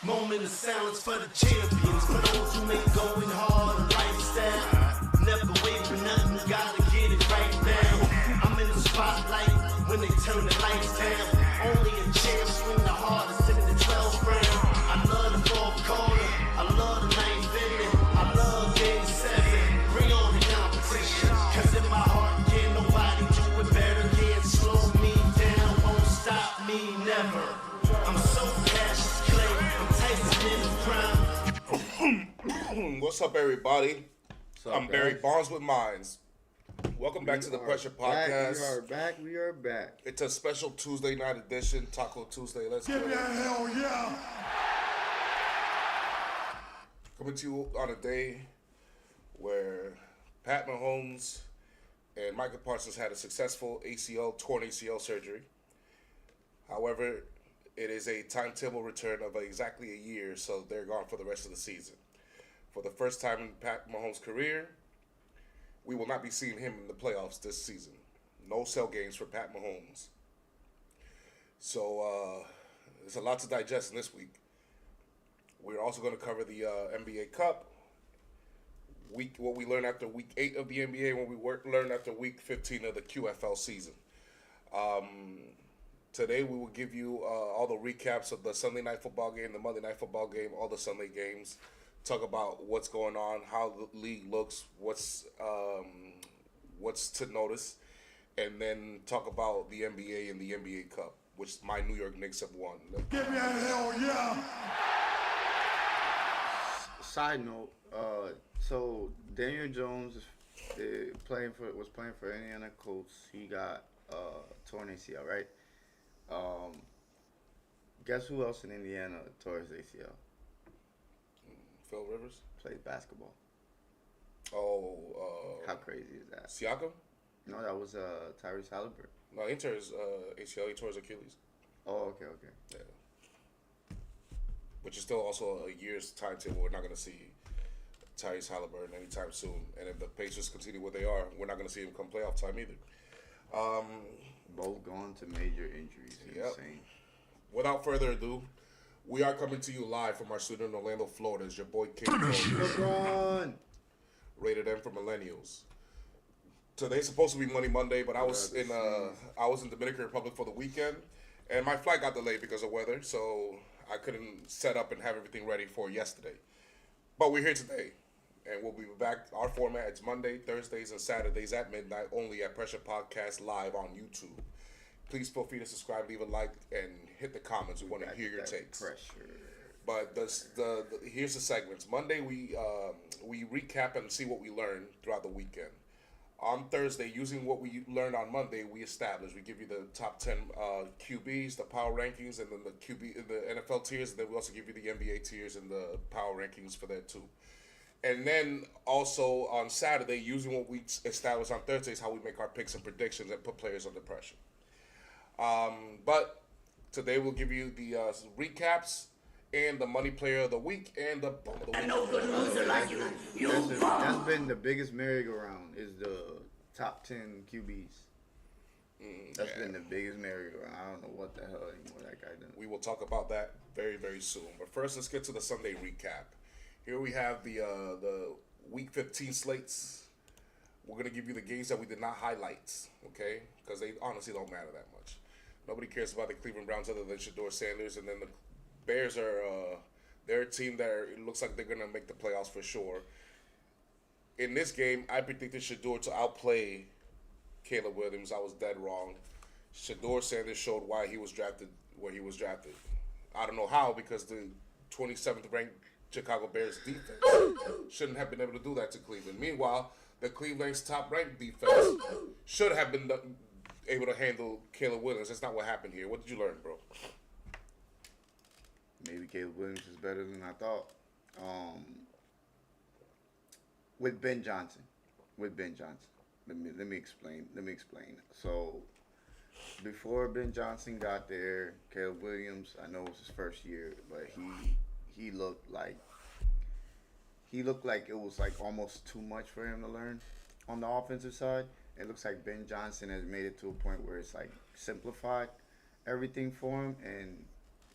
Moment of silence for the champions, for those who make going hard a lifestyle. Never wait for nothing, gotta get it right now. I'm in the spotlight when they turn the lights down. Only a champ swing the hardest in the 12th round. I love the fourth quarter, I love the ninth inning, I love game 7. Bring on the competition, cause in my heart can't nobody do it better. Can't slow me down, won't stop me never. I'm so Cassius Clay, I'm Tyson in the prime. What's up, everybody? I'm Barry guys? Bonds with Minds. Welcome back to the Pressure Podcast. We are back. It's a special Tuesday night edition, Taco Tuesday. Let's Give go. me a hell yeah! Coming to you on a day where Pat Mahomes and Michael Parsons had a successful torn ACL surgery. However, it is a timetable return of exactly a year, so they're gone for the rest of the season. For the first time in Pat Mahomes' career, we will not be seeing him in the playoffs this season. No cell games for Pat Mahomes. So there's a lot to digest in this week. We're also going to cover the NBA Cup, what we learned after week 8 of the NBA, and what we learned after week 15 of the QFL season. Today we will give you all the recaps of the Sunday night football game, the Monday night football game, all the Sunday games. Talk about what's going on, how the league looks, what's to notice, and then talk about the NBA and the NBA Cup, which my New York Knicks have won. Give me a hell yeah! Side note, so Daniel Jones was playing for Indiana Colts. He got torn ACL, right? Guess who else in Indiana tore his ACL? Phil Rivers? Plays basketball. Oh, How crazy is that? Siakam? No, that was Tyrese Halliburton. No, he tore his ACL, he tore his Achilles. Oh, okay. Yeah. Which is still also a year's timetable. We're not going to see Tyrese Halliburton anytime soon. And if the Pacers continue what they are, we're not going to see him come playoff time either. Both gone to major injuries. Yep. Insane. Without further ado, we are coming to you live from our studio in Orlando, Florida. It's your boy King Cole, LeBron. rated M for Millennials. Today's supposed to be Monday, but I was in Dominican Republic for the weekend, and my flight got delayed because of weather, so I couldn't set up and have everything ready for yesterday. But we're here today, and we'll be back. Our format is Monday, Thursdays, and Saturdays at midnight, only at Pressure Podcast Live on YouTube. Please feel free to subscribe, leave a like, and hit the comments. We want to hear your takes. Pressure. But here's the segments. Monday we recap and see what we learned throughout the weekend. On Thursday, using what we learned on Monday, we give you the top 10 QBs, the power rankings, and then the NFL tiers, and then we also give you the NBA tiers and the power rankings for that too. And then also on Saturday, using what we established on Thursdays, how we make our picks and predictions and put players under pressure. But today we'll give you the recaps and the money player of the week and the bum of the week. No good loser like you. That's been the biggest merry-go-round is the top 10 QBs. That's been the biggest merry-go-round. I don't know what the hell anymore that guy done. We will talk about that very, very soon. But first, let's get to the Sunday recap. Here we have the Week 15 slates. We're going to give you the games that we did not highlight, okay? Because they honestly don't matter that much. Nobody cares about the Cleveland Browns other than Shedeur Sanders. And then the Bears are they're a team that it looks like they're going to make the playoffs for sure. In this game, I predicted Shedeur to outplay Caleb Williams. I was dead wrong. Shedeur Sanders showed why he was drafted where he was drafted. I don't know how, because the 27th ranked Chicago Bears defense shouldn't have been able to do that to Cleveland. Meanwhile, the Cleveland's top-ranked defense should have been able to handle Caleb Williams. That's not what happened here. What did you learn, bro? Maybe Caleb Williams is better than I thought. With Ben Johnson. Let me explain. So before Ben Johnson got there, Caleb Williams, I know it was his first year, but he looked like it was like almost too much for him to learn on the offensive side. It looks like Ben Johnson has made it to a point where it's like simplified everything for him, and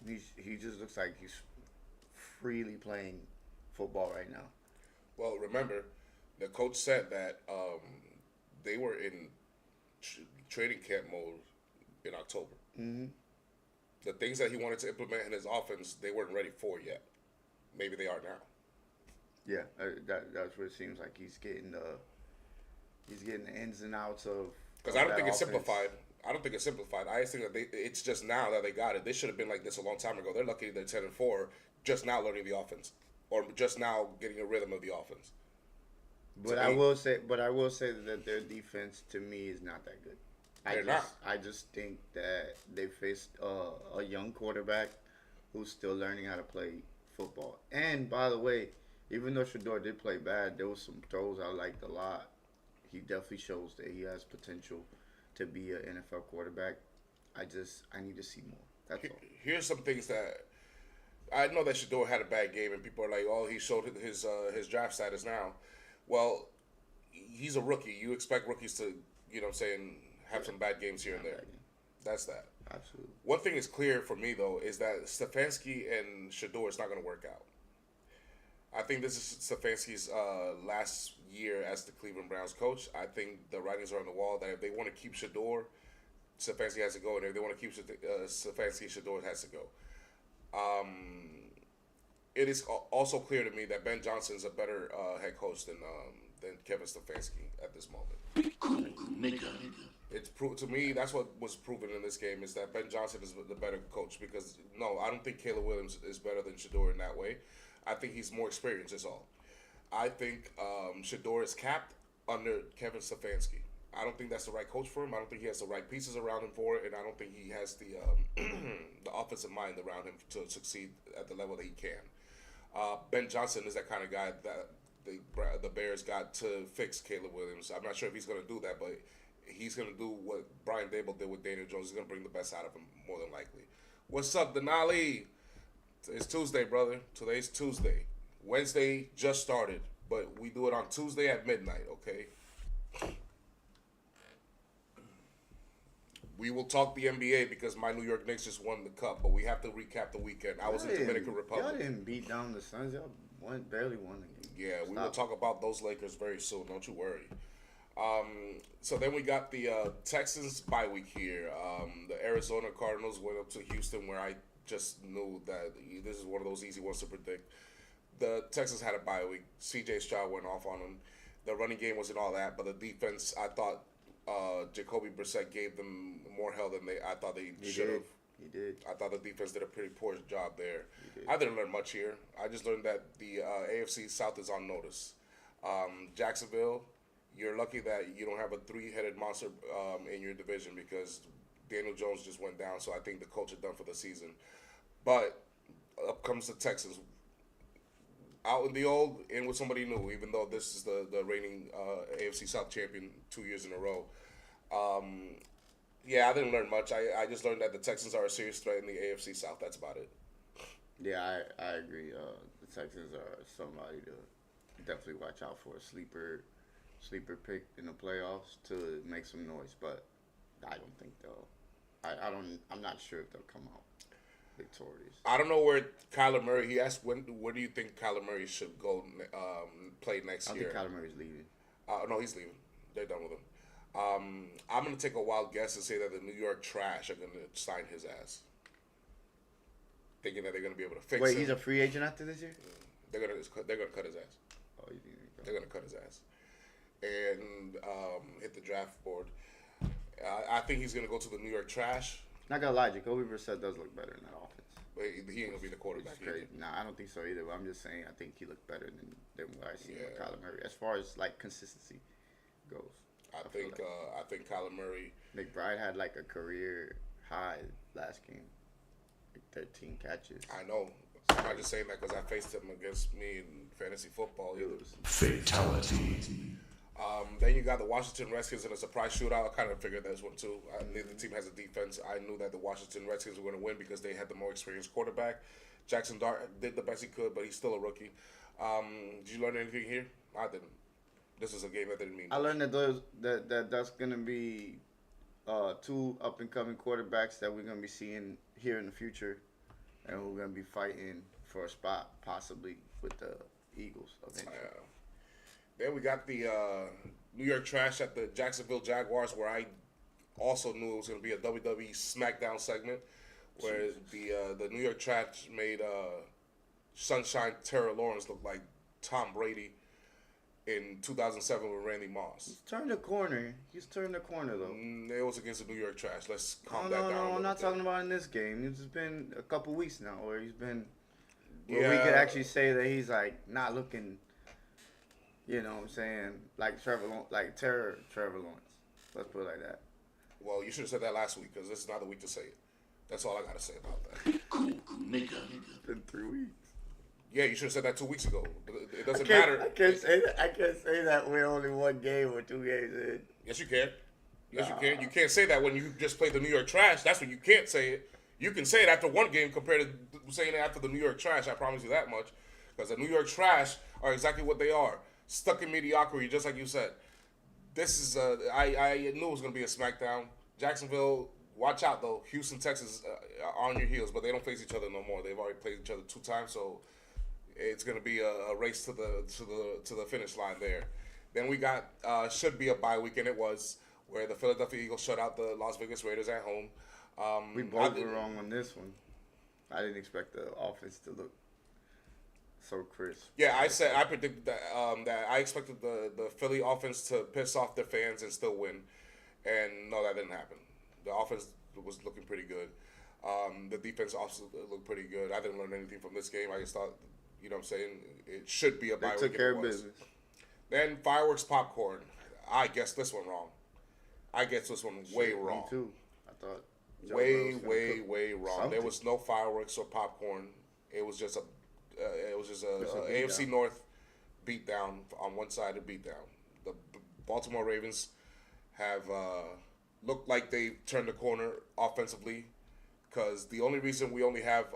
he just looks like he's freely playing football right now. Well, remember, the coach said that they were in training camp mode in October. Mm-hmm. The things that he wanted to implement in his offense, they weren't ready for yet. Maybe they are now. Yeah, that's what it seems like. He's getting the ins and outs of. Because I don't think it's simplified. I don't think it's simplified. I just think that it's just now that they got it. They should have been like this a long time ago. They're lucky they're 10-4, just now learning the offense, or just now getting a rhythm of the offense. But I will say that their defense to me is not that good. I just think that they faced a young quarterback who's still learning how to play football. And by the way, even though Shador did play bad, there was some throws I liked a lot. He definitely shows that he has potential to be an NFL quarterback. I need to see more. That's all. Here's some things that I know that Shador had a bad game, and people are like, "Oh, he showed his draft status now." Well, he's a rookie. You expect rookies to, have some bad games here and there. That's that. Absolutely. One thing is clear for me though is that Stefanski and Shador is not going to work out. I think this is Stefanski's last year as the Cleveland Browns coach. I think the writings are on the wall that if they want to keep Shador, Stefanski has to go, and if they want to keep Stefanski, Shador has to go. It is also clear to me that Ben Johnson is a better head coach than Kevin Stefanski at this moment. Be cool, nigga. It's to me that's what was proven in this game is that Ben Johnson is the better coach because no, I don't think Caleb Williams is better than Shador in that way. I think he's more experienced is all. I think Shador is capped under Kevin Stefanski. I don't think that's the right coach for him. I don't think he has the right pieces around him for it, and I don't think he has the the offensive mind around him to succeed at the level that he can. Ben Johnson is that kind of guy that the Bears got to fix Caleb Williams. I'm not sure if he's going to do that, but he's going to do what Brian Dable did with Daniel Jones. He's going to bring the best out of him, more than likely. What's up, Denali? It's Tuesday, brother. Today's Tuesday. Wednesday just started, but we do it on Tuesday at midnight, okay? We will talk the NBA because my New York Knicks just won the cup, but we have to recap the weekend. I was in Dominican Republic. Y'all didn't beat down the Suns. Y'all barely won the game. Yeah, we will talk about those Lakers very soon. Don't you worry. So then we got the Texans bye week here. The Arizona Cardinals went up to Houston, where I just knew that this is one of those easy ones to predict. The Texans had a bye week. C.J. Stroud went off on them. The running game wasn't all that, but the defense, I thought Jacoby Brissett gave them more hell than I thought they should have. He did. I thought the defense did a pretty poor job there. I didn't learn much here. I just learned that the AFC South is on notice. Jacksonville, you're lucky that you don't have a three-headed monster in your division because Daniel Jones just went down, so I think the Colts are done for the season. But up comes the Texans. Out in the old, in with somebody new, even though this is the reigning AFC South champion 2 years in a row. Yeah, I didn't learn much. I just learned that the Texans are a serious threat in the AFC South. That's about it. Yeah, I agree. The Texans are somebody to definitely watch out for. A sleeper pick in the playoffs to make some noise, but I don't think they'll. I'm not sure if they'll come out victorious. I don't know where Kyler Murray. He asked where do you think Kyler Murray should go play next year? I think Kyler Murray's leaving. No, he's leaving. They're done with him. I'm gonna take a wild guess and say that the New York Trash are gonna sign his ass, thinking that they're gonna be able to fix him. Wait, he's a free agent after this year? They're gonna cut his ass. Oh, you think they're gonna cut his ass and hit the draft board. I think he's gonna go to the New York Trash. Not gonna lie, Jacoby Brissett does look better in that offense. But he ain't gonna be the quarterback. Nah, I don't think so either. But I'm just saying, I think he looked better than what I see with Kyler Murray as far as like consistency goes. I think Kyler Murray. McBride had like a career high last game, like 13 catches. I know. I'm not just saying that because I faced him against me in fantasy football. Fatality. Then you got the Washington Redskins in a surprise shootout. I kind of figured this one too. Neither team has a defense. I knew that the Washington Redskins were going to win because they had the more experienced quarterback. Jackson Dart did the best he could, but he's still a rookie. Did you learn anything here? I didn't. This is a game that didn't mean much. I learned that that's going to be two up and coming quarterbacks that we're going to be seeing here in the future, and we're going to be fighting for a spot, possibly with the Eagles eventually. Then we got the New York Trash at the Jacksonville Jaguars, where I also knew it was going to be a WWE SmackDown segment, where the New York Trash made Sunshine Terror Lawrence look like Tom Brady in 2007 with Randy Moss. He's turned the corner. He's turned the corner, though. It was against the New York Trash. Let's calm No, that down. I'm not bit. talking about in this game. It's been a couple weeks now where he's been. Where we Yeah. could actually say that he's like not looking. You know what I'm saying? Like Trevor Lawrence. Let's put it like that. Well, you should have said that last week because this is not the week to say it. That's all I got to say about that. Cool nigga. It's been 3 weeks. Yeah, you should have said that 2 weeks ago. It doesn't I matter. can't say that. I can't say that we're only 1 game or 2 games in. Yes, you can. Yes, you can. You can't say that when you just played the New York Trash. That's when you can't say it. You can say it after 1 game compared to saying it after the New York Trash. I promise you that much. Because the New York Trash are exactly what they are. Stuck in mediocrity, just like you said. This is, I knew it was going to be a SmackDown. Jacksonville, watch out though. Houston, Texas are on your heels, but they don't face each other no more. They've already played each other 2 times, so it's going to be a race to the finish line there. Then we got, should be a bye week, and it was, where the Philadelphia Eagles shut out the Las Vegas Raiders at home. We both were wrong on this one. I didn't expect the offense to look so crisp. Yeah, I predicted that that I expected the Philly offense to piss off their fans and still win, and no, that didn't happen. The offense was looking pretty good. The defense also looked pretty good. I didn't learn anything from this game. I just thought, you know what I'm saying, it should be a bye They week. took care if of it was. business. Then fireworks popcorn. I guessed this one wrong. I guessed this one way wrong. Me too. I thought. Joe Way, Burrow's gonna way, cook way wrong. something. There was no fireworks or popcorn. It was just a beatdown. AFC North beatdown on one side of beatdown. The Baltimore Ravens have looked like they turned the corner offensively, because the only reason we only have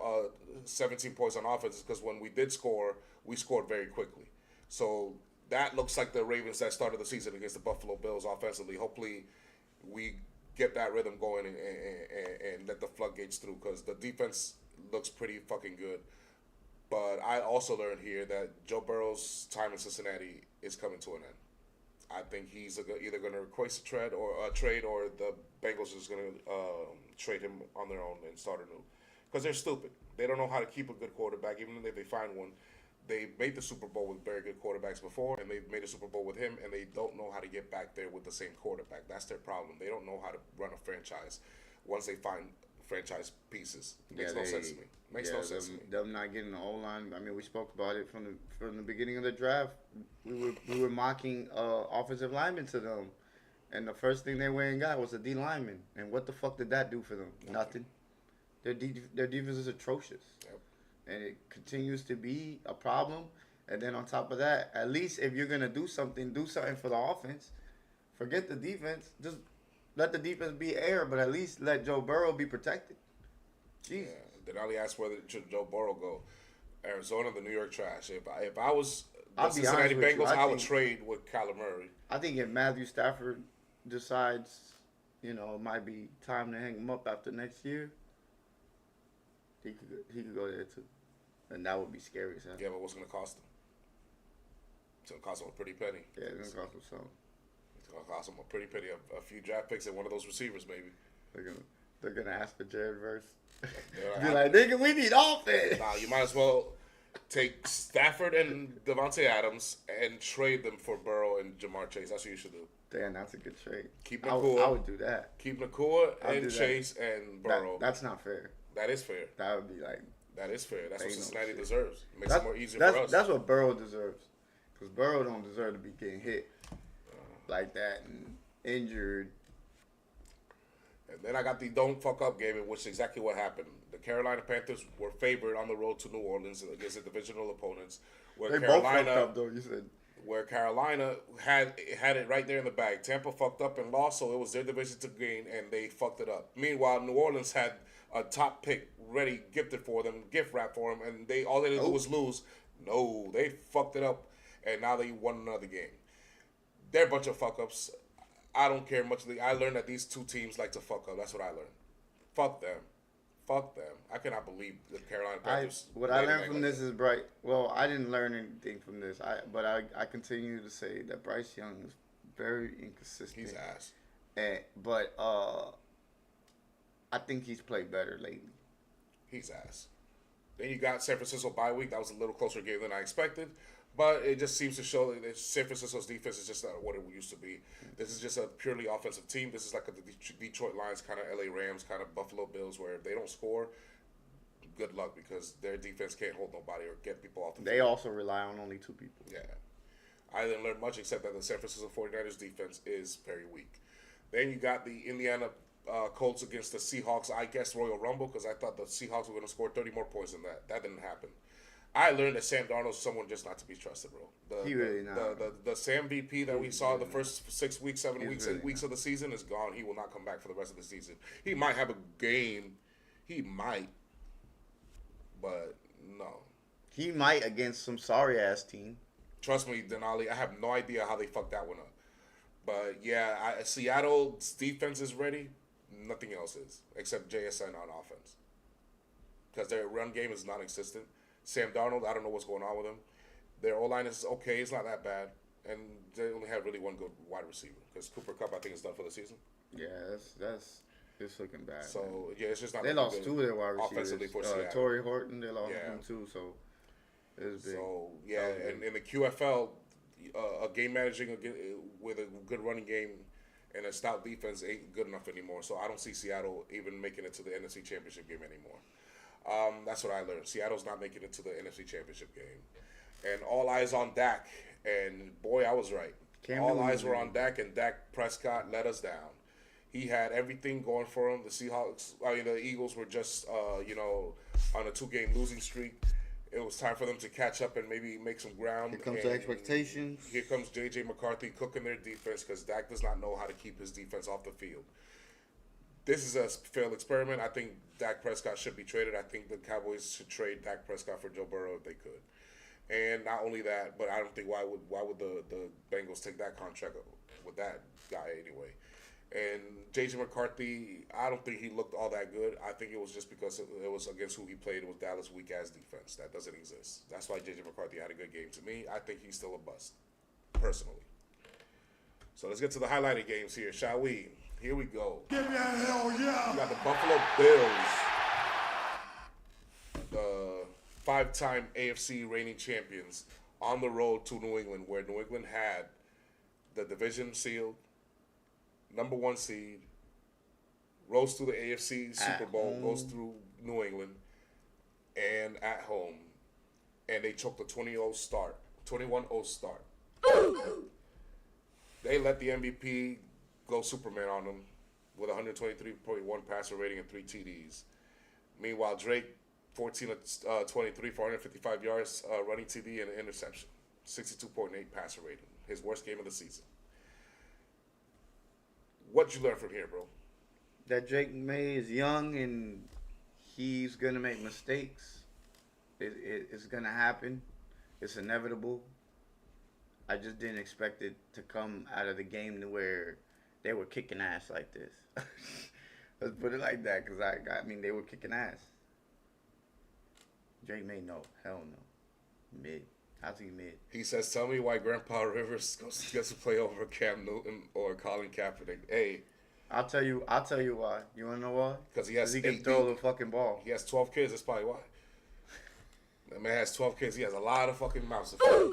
17 points on offense is because when we did score, we scored very quickly. So that looks like the Ravens that started the season against the Buffalo Bills offensively. Hopefully we get that rhythm going and let the floodgates through, because the defense looks pretty fucking good. But I also learned here that Joe Burrow's time in Cincinnati is coming to an end. I think he's either going to request a trade, or the Bengals is going to trade him on their own and start anew. Because they're stupid. They don't know how to keep a good quarterback, even if they find one. They made the Super Bowl with very good quarterbacks before, and they've made a Super Bowl with him, and they don't know how to get back there with the same quarterback. That's their problem. They don't know how to run a franchise once they find franchise pieces. Makes no sense to me. Makes no sense to me. Them not getting the O-line. I mean, we spoke about it from the beginning of the draft. We were mocking offensive linemen to them, and the first thing they went and got was a D lineman. And what the fuck did that do for them? Nothing. Their defense is atrocious. Yep. And it continues to be a problem. And then on top of that, at least if you're gonna do something for the offense. Forget the defense. Just let the defense be air, but at least let Joe Burrow be protected. Jesus. Yeah. Then Ali asked whether should Joe Burrow go. Arizona, the New York Trash. If I was the I'll be Cincinnati honest with you, Bengals, I would think- trade with Kyler Murray. I think if Matthew Stafford decides, it might be time to hang him up after next year, he could go there too, and that would be scary as hell. Yeah, but what's it going to cost him? It's going to cost him a pretty penny. Yeah, it's gonna cost him something. It's going to cost him a pretty penny. A few draft picks and one of those receivers, maybe. They're gonna ask for Jared Verse. They're Be like, nigga, we need offense. Nah, you might as well take Stafford and Devontae Adams and trade them for Burrow and Jamar Chase. That's what you should do. Damn, that's a good trade. Keep I Nakua. would do that. Keep Nakua I'll do and that. Chase and Burrow. That's not fair. That is fair. That would be like That is fair. That's what Ain't no Cincinnati shit. deserves. Makes that's, it more easier that's, for us. That's what Burrow deserves, because Burrow don't deserve to be getting hit like that and injured. And then I got the don't fuck up game, in which is exactly what happened. The Carolina Panthers were favored on the road to New Orleans against the divisional opponents, where They both fucked Carolina, up though. You said where Carolina had it right there in the bag. Tampa fucked up and lost, so it was their division to gain, and they fucked it up. Meanwhile, New Orleans had a top pick ready, gifted for them, gift wrap for them, and all they did was lose. No, they fucked it up, and now they won another game. They're a bunch of fuck ups. I don't care much. I learned that these two teams like to fuck up. That's what I learned. Fuck them. Fuck them. I cannot believe the Carolina I Panthers. what I letting learned that from go. this is Bryce. Well, I didn't learn anything from this. I continue to say that Bryce Young is very inconsistent. He's ass. But I think he's played better lately. He's ass. Then you got San Francisco bye week. That was a little closer game than I expected. But it just seems to show that San Francisco's defense is just not what it used to be. This is just a purely offensive team. This is like a Detroit Lions kind of LA Rams kind of Buffalo Bills where if they don't score, good luck because their defense can't hold nobody or get people off the They also rely on only 2 people. Yeah. I didn't learn much except that the San Francisco 49ers defense is very weak. Then you got the Indiana Colts against the Seahawks. I guess Royal Rumble because I thought the Seahawks were going to score 30 more points than that. That didn't happen. I learned that Sam Darnold's someone just not to be trusted, bro. He really not. The Sam VP that we saw the first 6 weeks, 7 He's weeks, really 8 weeks of the season is gone. He will not come back for the rest of the season. He might have a game. He might. But no. He might against some sorry ass team. Trust me, Denali, I have no idea how they fucked that one up. But yeah, Seattle's defense is ready. Nothing else is except JSN on offense because their run game is non-existent. Sam Darnold, I don't know what's going on with him. Their O-line is okay. It's not that bad. And they only have really one good wide receiver because Cooper Kupp, I think, is done for the season. Yeah, that's it's looking bad. So, man. yeah, it's just not They looking lost good 2 of their wide receivers. offensively for Seattle. Torrey Horton, they lost Yeah. him too. So it was big. So, yeah, That was and big. in the QFL, a game managing with a good running game and a stout defense ain't good enough anymore. So I don't see Seattle even making it to the NFC Championship game anymore. That's what I learned. Seattle's not making it to the NFC Championship game. And all eyes on Dak. And boy, I was right. Cam All Newton eyes were was on Dak, and Dak Prescott let us down. He had everything going for him. The Eagles were just, on a 2-game losing streak. It was time for them to catch up and maybe make some ground. Here comes the And expectations. Here comes J.J. McCarthy cooking their defense because Dak does not know how to keep his defense off the field. This is a failed experiment. I think Dak Prescott should be traded. I think the Cowboys should trade Dak Prescott for Joe Burrow if they could. And not only that, but I don't think why would the Bengals take that contract with that guy anyway. And J.J. McCarthy, I don't think he looked all that good. I think it was just because it was against who he played. It was Dallas' weak-ass defense. That doesn't exist. That's why J.J. McCarthy had a good game. To me, I think he's still a bust, personally. So let's get to the highlighted games here, shall we? Here we go. Give me a hell yeah. We got the Buffalo Bills, the 5-time AFC reigning champions, on the road to New England, where New England had the division sealed, number 1 seed, rose through the AFC Super Bowl, goes through New England, and at home, and they choked a 21-0 start. They let the MVP go Superman on them with 123.1 passer rating and 3 TDs. Meanwhile, Drake, 14 of 23 for 155 yards, running TD and an interception. 62.8 passer rating. His worst game of the season. What'd you learn from here, bro? That Drake May is young and he's gonna make mistakes. It's gonna happen. It's inevitable. I just didn't expect it to come out of the game to where they were kicking ass like this. Let's put it like that, because I mean they were kicking ass. Drake May, no, hell no, mid. How's he mid? He says, "Tell me why Grandpa Rivers gets to play over Cam Newton or Colin Kaepernick." Hey, I'll tell you why. You wanna know why? 'Cause he has he can 8 throw the fucking ball. he has 12 kids. That's probably why. That man has 12 kids. He has a lot of fucking mouths to feed.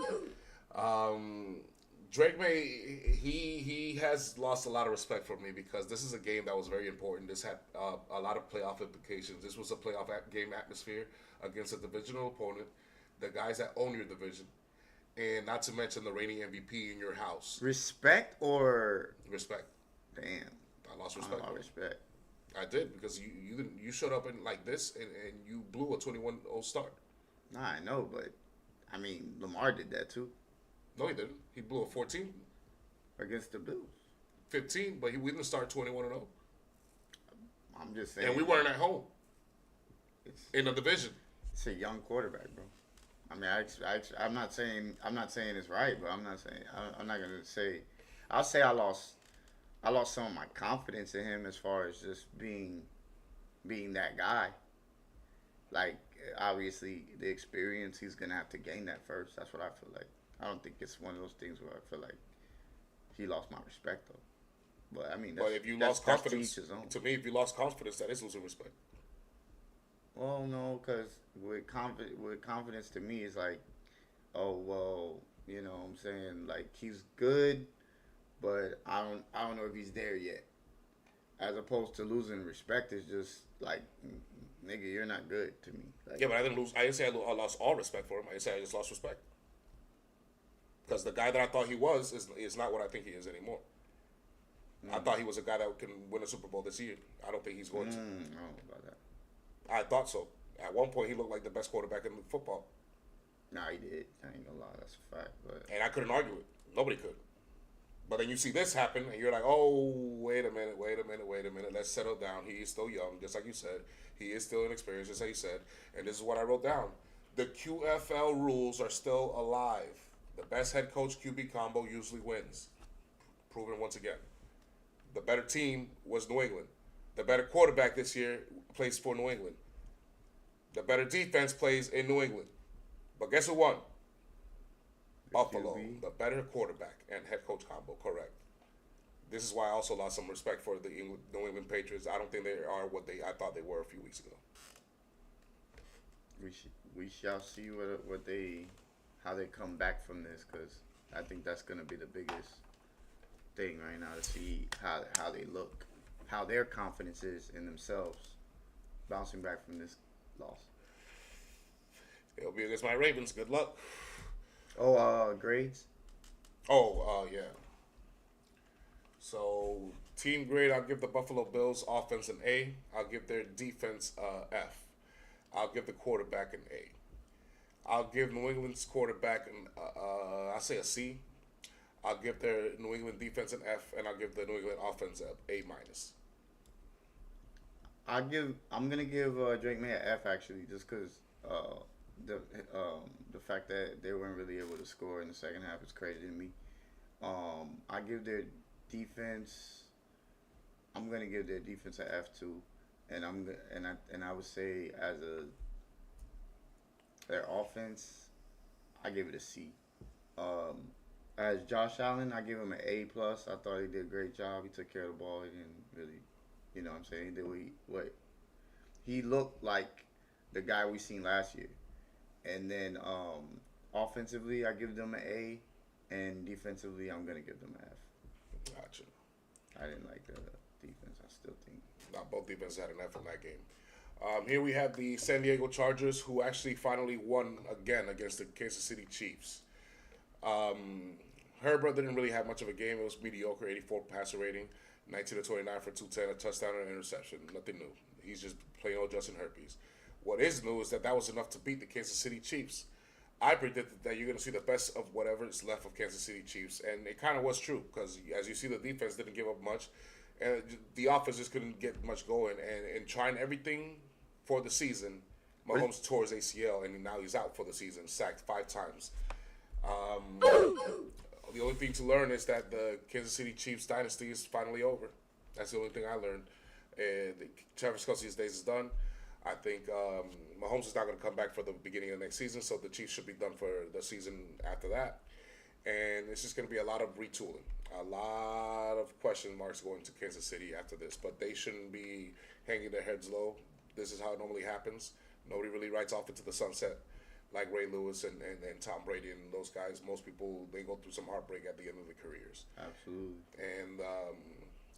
Drake May, he has lost a lot of respect for me because this is a game that was very important. This had a lot of playoff implications. This was a playoff game atmosphere against a divisional opponent, the guys that own your division, and not to mention the reigning MVP in your house. Respect or Respect. damn. I lost I respect. don't know, respect. I did because you showed up in like this and you blew a 21-0 start. Nah, I know, but I mean Lamar did that too No, he didn't. He blew a 14, against the Bills. 15, but we didn't start 21-0. I'm just saying. And we weren't at home It's, in the division. it's a young quarterback, bro. I mean, I'm not saying it's right, but I'm not saying I'm not gonna say. I'll say I lost some of my confidence in him as far as just being being that guy. Like, obviously, the experience, he's going to have to gain that first. That's what I feel like. I don't think it's one of those things where I feel like he lost my respect, though. But, I mean, But if you that's lost confidence, to each his own. to me, if you lost confidence, that is losing respect. Well, no, because with confidence to me is like, oh, well, you know what I'm saying? Like, he's good, but I don't know if he's there yet. As opposed to losing respect is just like, nigga, you're not good to me. Like, Yeah, but I didn't lose. I didn't say I lost all respect for him. I said I just lost respect. Because the guy that I thought he was is not what I think he is anymore. I thought he was a guy that can win a Super Bowl this year. I don't think he's going to. I don't know about that. I thought so. At one point, he looked like the best quarterback in football. Nah, he did. I ain't gonna lie, that's a fact. But And I couldn't argue it. Nobody could. But then you see this happen, and you're like, oh, wait a minute. Let's settle down. He is still young, just like you said. He is still inexperienced, just like you said. And this is what I wrote down. The QFL rules are still alive. The best head coach QB combo usually wins. Proven once again. The better team was New England. The better quarterback this year plays for New England. The better defense plays in New England. But guess who won? Buffalo. QB. The better quarterback and head coach combo. Correct. This is why I also lost some respect for the New England Patriots. I don't think they are what I thought they were a few weeks ago. we shall see how they come back from this, because I think that's gonna be the biggest thing right now, to see how they look, how their confidence is in themselves, bouncing back from this loss. It'll be against my Ravens. Good luck. Oh, grades. Yeah. So, team grade, I'll give the Buffalo Bills offense an A. I'll give their defense F. I'll give the quarterback an A. I'll give New England's quarterback I'll say a C. I'll give their New England defense an F, and I'll give the New England offense a A-. I'm gonna give Drake May an F, actually, just because the fact that they weren't really able to score in the second half is crazy to me. I give their defense. I'm gonna give their defense an F too, and I would say their offense, I give it a C. As Josh Allen, I give him an A+. I thought he did a great job. He took care of the ball. He didn't really, you know what I'm saying? He did what he looked like the guy we seen last year. And then offensively, I give them an A, and defensively, I'm gonna give them an F. Gotcha. I didn't like the defense. I still think. Not both defenses had an F in that game. Here we have the San Diego Chargers, who actually finally won again against the Kansas City Chiefs. Herbert didn't really have much of a game. It was mediocre, 84 passer rating, 19 to 29 for 210, a touchdown and an interception. Nothing new. He's just plain old Justin Herpes. What is new is that was enough to beat the Kansas City Chiefs. I predicted that you're going to see the best of whatever is left of Kansas City Chiefs, and it kind of was true, because as you see, the defense didn't give up much, and the offense just couldn't get much going. And trying everything for the season, Mahomes tore his ACL, and now he's out for the season, sacked 5 times. The only thing to learn is that the Kansas City Chiefs dynasty is finally over. That's the only thing I learned. Travis Kelce's days is done. I think Mahomes is not going to come back for the beginning of next season, so the Chiefs should be done for the season after that. And it's just going to be a lot of retooling, a lot of question marks going to Kansas City after this. But they shouldn't be hanging their heads low. This is how it normally happens. Nobody really rides off into the sunset like Ray Lewis and Tom Brady and those guys. Most people, they go through some heartbreak at the end of their careers. Absolutely. And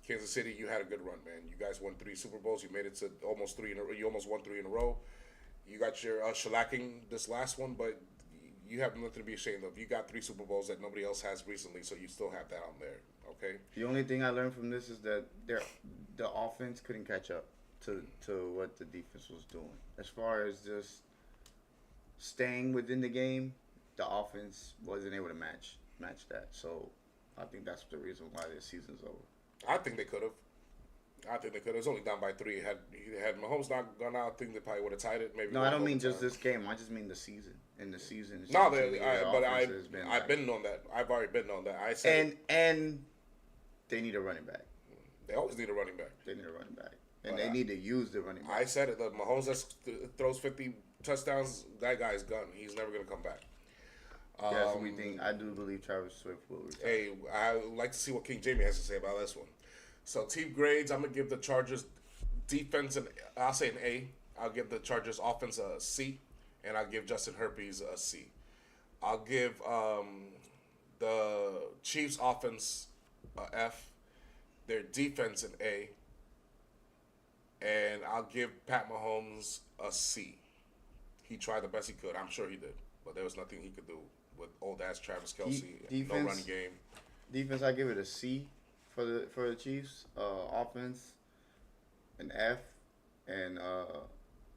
Kansas City, you had a good run, man. You guys won 3 Super Bowls. You made it to almost 3 in a row. You almost won 3 in a row. You got your shellacking this last one, but you have nothing to be ashamed of. You got 3 Super Bowls that nobody else has recently, so you still have that on there, okay? The only thing I learned from this is that the offense couldn't catch up to what the defense was doing. As far as just staying within the game, the offense wasn't able to match that. So I think that's the reason why this season's over. I think they could have. It was only down by 3. Had Mahomes not gone out, I think they probably would have tied it. Maybe. No, I don't mean just this game. I just mean the season. In the season. No, I've been on that. I've already been on that. I said and they need a running back. they always need a running back. They need a running back. And they need to use the running back. I said it. The Mahomes that throws 50 touchdowns, that guy's gone. He's never gonna come back. Yes, we think. I do believe Travis Swift will retire. Hey, I would like to see what King Jamie has to say about this one. So team grades, I'm gonna give the Chargers defense I'll say an A. I'll give the Chargers offense a C, and I'll give Justin Herpes a C. I'll give the Chiefs offense a F, their defense an A, and I'll give Pat Mahomes a C. He tried the best he could. I'm sure he did, but there was nothing he could do with old ass Travis Kelce. No running game. Defense, I give it a C for the Chiefs. Offense, an F, and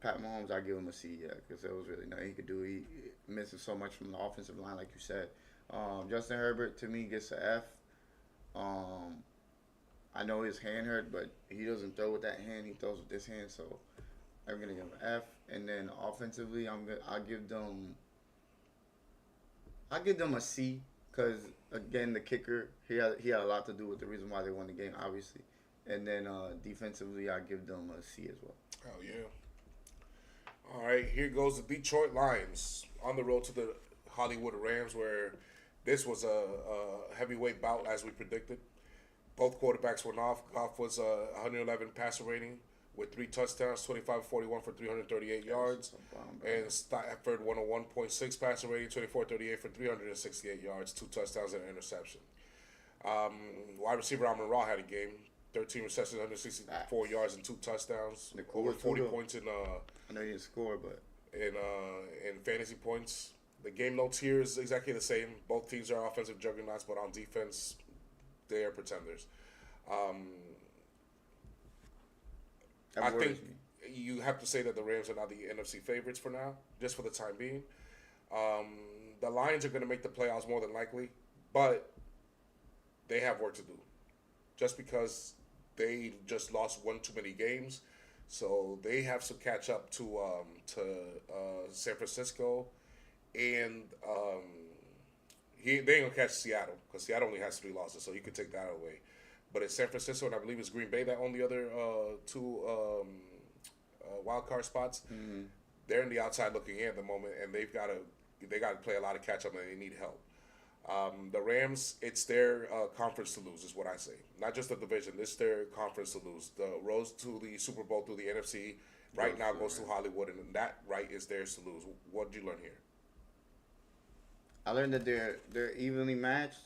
Pat Mahomes, I give him a C. Yeah, because there was really nothing he could do. He missing so much from the offensive line, like you said. Justin Herbert to me gets an F. I know his hand hurt, but he doesn't throw with that hand. He throws with this hand, so I'm gonna give him an F. And then offensively, I'll give them a C, because again the kicker he had a lot to do with the reason why they won the game, obviously. And then defensively, I give them a C as well. Oh yeah. All right, here goes the Detroit Lions on the road to the Hollywood Rams, where this was a heavyweight bout as we predicted. Both quarterbacks went off. Goff was 111 passer rating with 3 touchdowns, 25-41 for 338 yards. And Stafford 101.6 passer rating, 24-38 for 368 yards, 2 touchdowns and an interception. Wide receiver Amon-Ra had a game, 13 receptions, 164 yards and 2 touchdowns. Over 40 points in I know he didn't score, but in fantasy points. The game notes here is exactly the same. Both teams are offensive juggernauts, but on defense, they are pretenders. I think you have to say that the Rams are now the NFC favorites for now, just for the time being. The Lions are going to make the playoffs more than likely, but they have work to do. Just because they just lost one too many games, so they have to catch up to San Francisco, and they ain't gonna catch Seattle because Seattle only has 3 losses, so you could take that away. But it's San Francisco, and I believe it's Green Bay that own the other 2 wild card spots. Mm-hmm. They're in the outside looking in at the moment, and they got to play a lot of catch up, and they need help. The Rams, it's their conference to lose, is what I say. Not just the division, it's their conference to lose. The road to the Super Bowl through the NFC right now goes to Hollywood, and that right is theirs to lose. What did you learn here? I learned that they're evenly matched,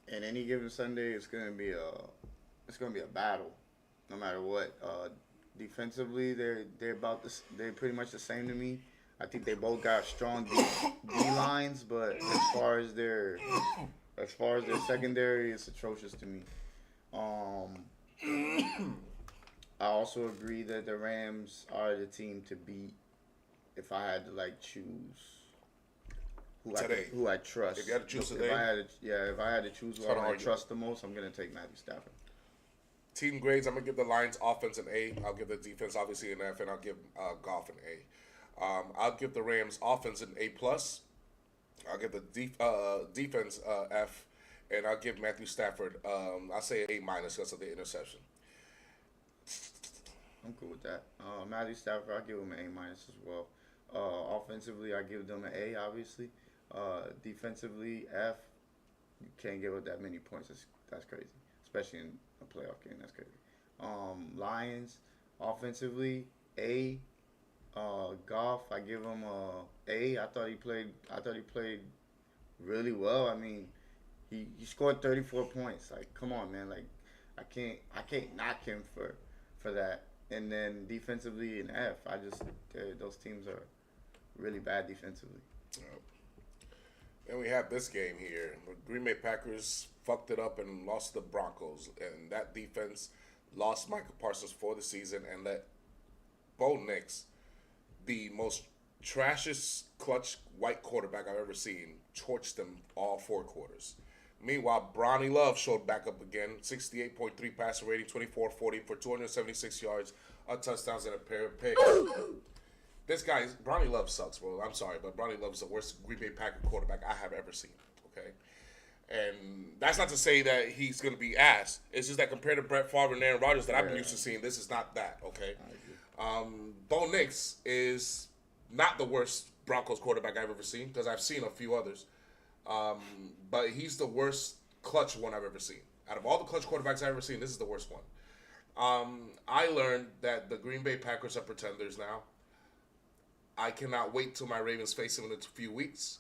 and any given Sunday it's gonna be a battle, no matter what. Defensively, they're pretty much the same to me. I think they both got strong D lines, but as far as their secondary, it's atrocious to me. I also agree that the Rams are the team to beat if I had to choose who I trust. If you had to choose today, if I had to choose who I trust the most, I'm gonna take Matthew Stafford. Team grades, I'm gonna give the Lions offense an A. I'll give the defense obviously an F, and I'll give Goff an A. I'll give the Rams offense an A+. I'll give the defense F, and I'll give Matthew Stafford I'll say an A- because of the interception. I'm cool with that. Matthew Stafford, I'll give him an A- as well. Offensively, I give them an A, obviously. Defensively, F. You can't give up that many points. That's crazy, especially in a playoff game. That's crazy. Lions, offensively, A. Goff, I give him A. I thought he played really well. I mean, he scored 34 points. Come on, man. I can't knock him for that. And then defensively, an F. Those teams are really bad defensively. Yep. And we have this game here. The Green Bay Packers fucked it up and lost to the Broncos, and that defense lost Michael Parsons for the season and let Bo Nix, the most trashiest clutch white quarterback I've ever seen, torched them all 4 quarters. Meanwhile, Bronny Love showed back up again, 68.3 passer rating, 24-40 for 276 yards, a touchdowns, and a pair of picks. This guy, Bronny Love sucks, bro. I'm sorry, but Bronny Love is the worst Green Bay Packer quarterback I have ever seen, okay? And that's not to say that he's going to be ass. It's just that compared to Brett Favre and Aaron Rodgers that I've been used to seeing, this is not that, okay? Bo Nix is not the worst Broncos quarterback I've ever seen, because I've seen a few others. But he's the worst clutch one I've ever seen. Out of all the clutch quarterbacks I've ever seen, this is the worst one. I learned that the Green Bay Packers are pretenders now. I cannot wait till my Ravens face them in a few weeks.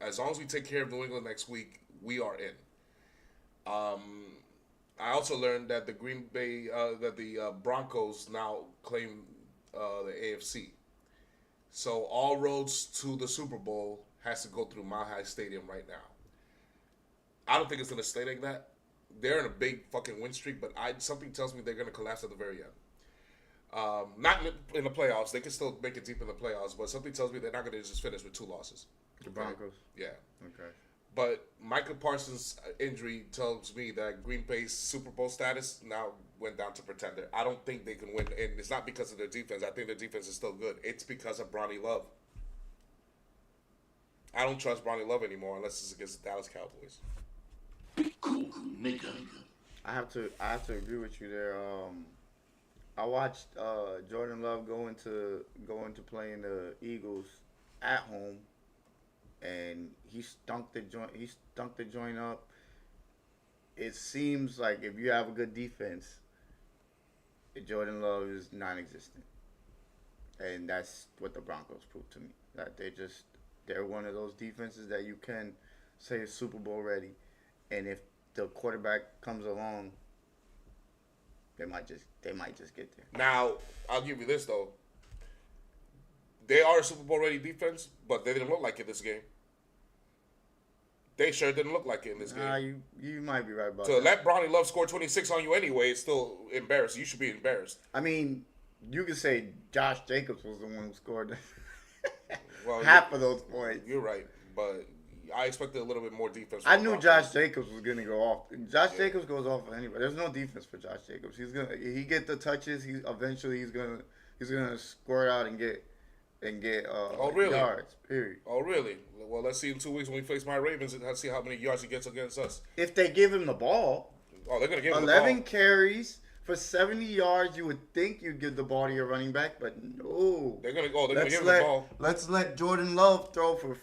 As long as we take care of New England next week, we are in. I also learned that the Broncos now claim the AFC. So all roads to the Super Bowl has to go through Mile High Stadium right now. I don't think it's going to stay like that. They're in a big fucking win streak, but something tells me they're going to collapse at the very end. Not in the playoffs. They can still make it deep in the playoffs, but something tells me they're not going to just finish with 2 losses. The Broncos. Yeah. Okay. But Michael Parsons' injury tells me that Green Bay's Super Bowl status now went down to pretender. I don't think they can win, and it's not because of their defense. I think their defense is still good. It's because of Bronny Love. I don't trust Bronny Love anymore unless it's against the Dallas Cowboys. Be cool, nigga. I have to agree with you there. I watched Jordan Love go into playing the Eagles at home, and he stunk the joint up. It seems like if you have a good defense, Jordan Love is non-existent, and that's what the Broncos proved to me. That they're one of those defenses that you can say is Super Bowl ready, and if the quarterback comes along, they might just get there. Now, I'll give you this, though. They are a Super Bowl ready defense, but they didn't look like it this game. They sure didn't look like it in this game. You might be right about To that. let Bronny Love score 26 on you anyway, it's still embarrassing. You should be embarrassed. I mean, you could say Josh Jacobs was the one who scored Well, half of those points. You're right, but I expected a little bit more defense. I knew Josh Jacobs was gonna go off. Jacobs goes off for anybody. There's no defense for Josh Jacobs. He get the touches. He's gonna score out and get yards. Period. Oh, really? Well, let's see in 2 weeks when we face my Ravens and let's see how many yards he gets against us. If they give him the ball, Oh, they're gonna give him 11 the ball. carries for 70 yards. You would think you'd give the ball to your running back, but no. They're gonna give him the ball. Let's let Jordan Love throw for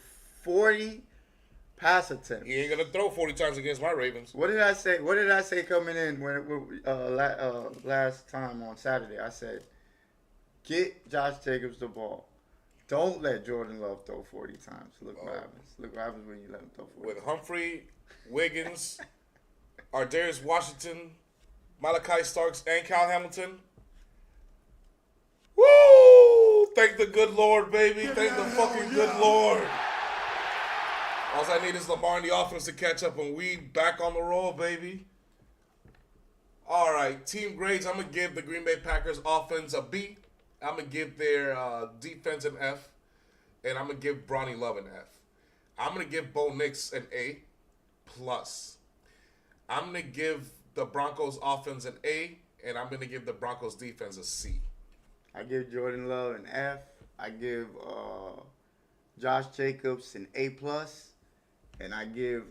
40 pass attempts. He ain't gonna throw 40 times against my Ravens. What did I say? What did I say coming in last time on Saturday? I said, get Josh Jacobs the ball. Don't let Jordan Love throw 40 times. Look what happens. Look what happens when you let him throw 40. With Humphrey, Wiggins, Ardarius Washington, Malachi Starks, and Cal Hamilton. Woo! Thank the good Lord, baby. Thank the fucking good Lord. All I need is Lamar in the offense to catch up, and we back on the roll, baby. All right, team grades. I'm going to give the Green Bay Packers offense a B. I'm going to give their defense an F. And I'm going to give Bronny Love an F. I'm going to give Bo Nix an A+. I'm going to give the Broncos offense an A. And I'm going to give the Broncos defense a C. I give Jordan Love an F. I give Josh Jacobs an A+. And I give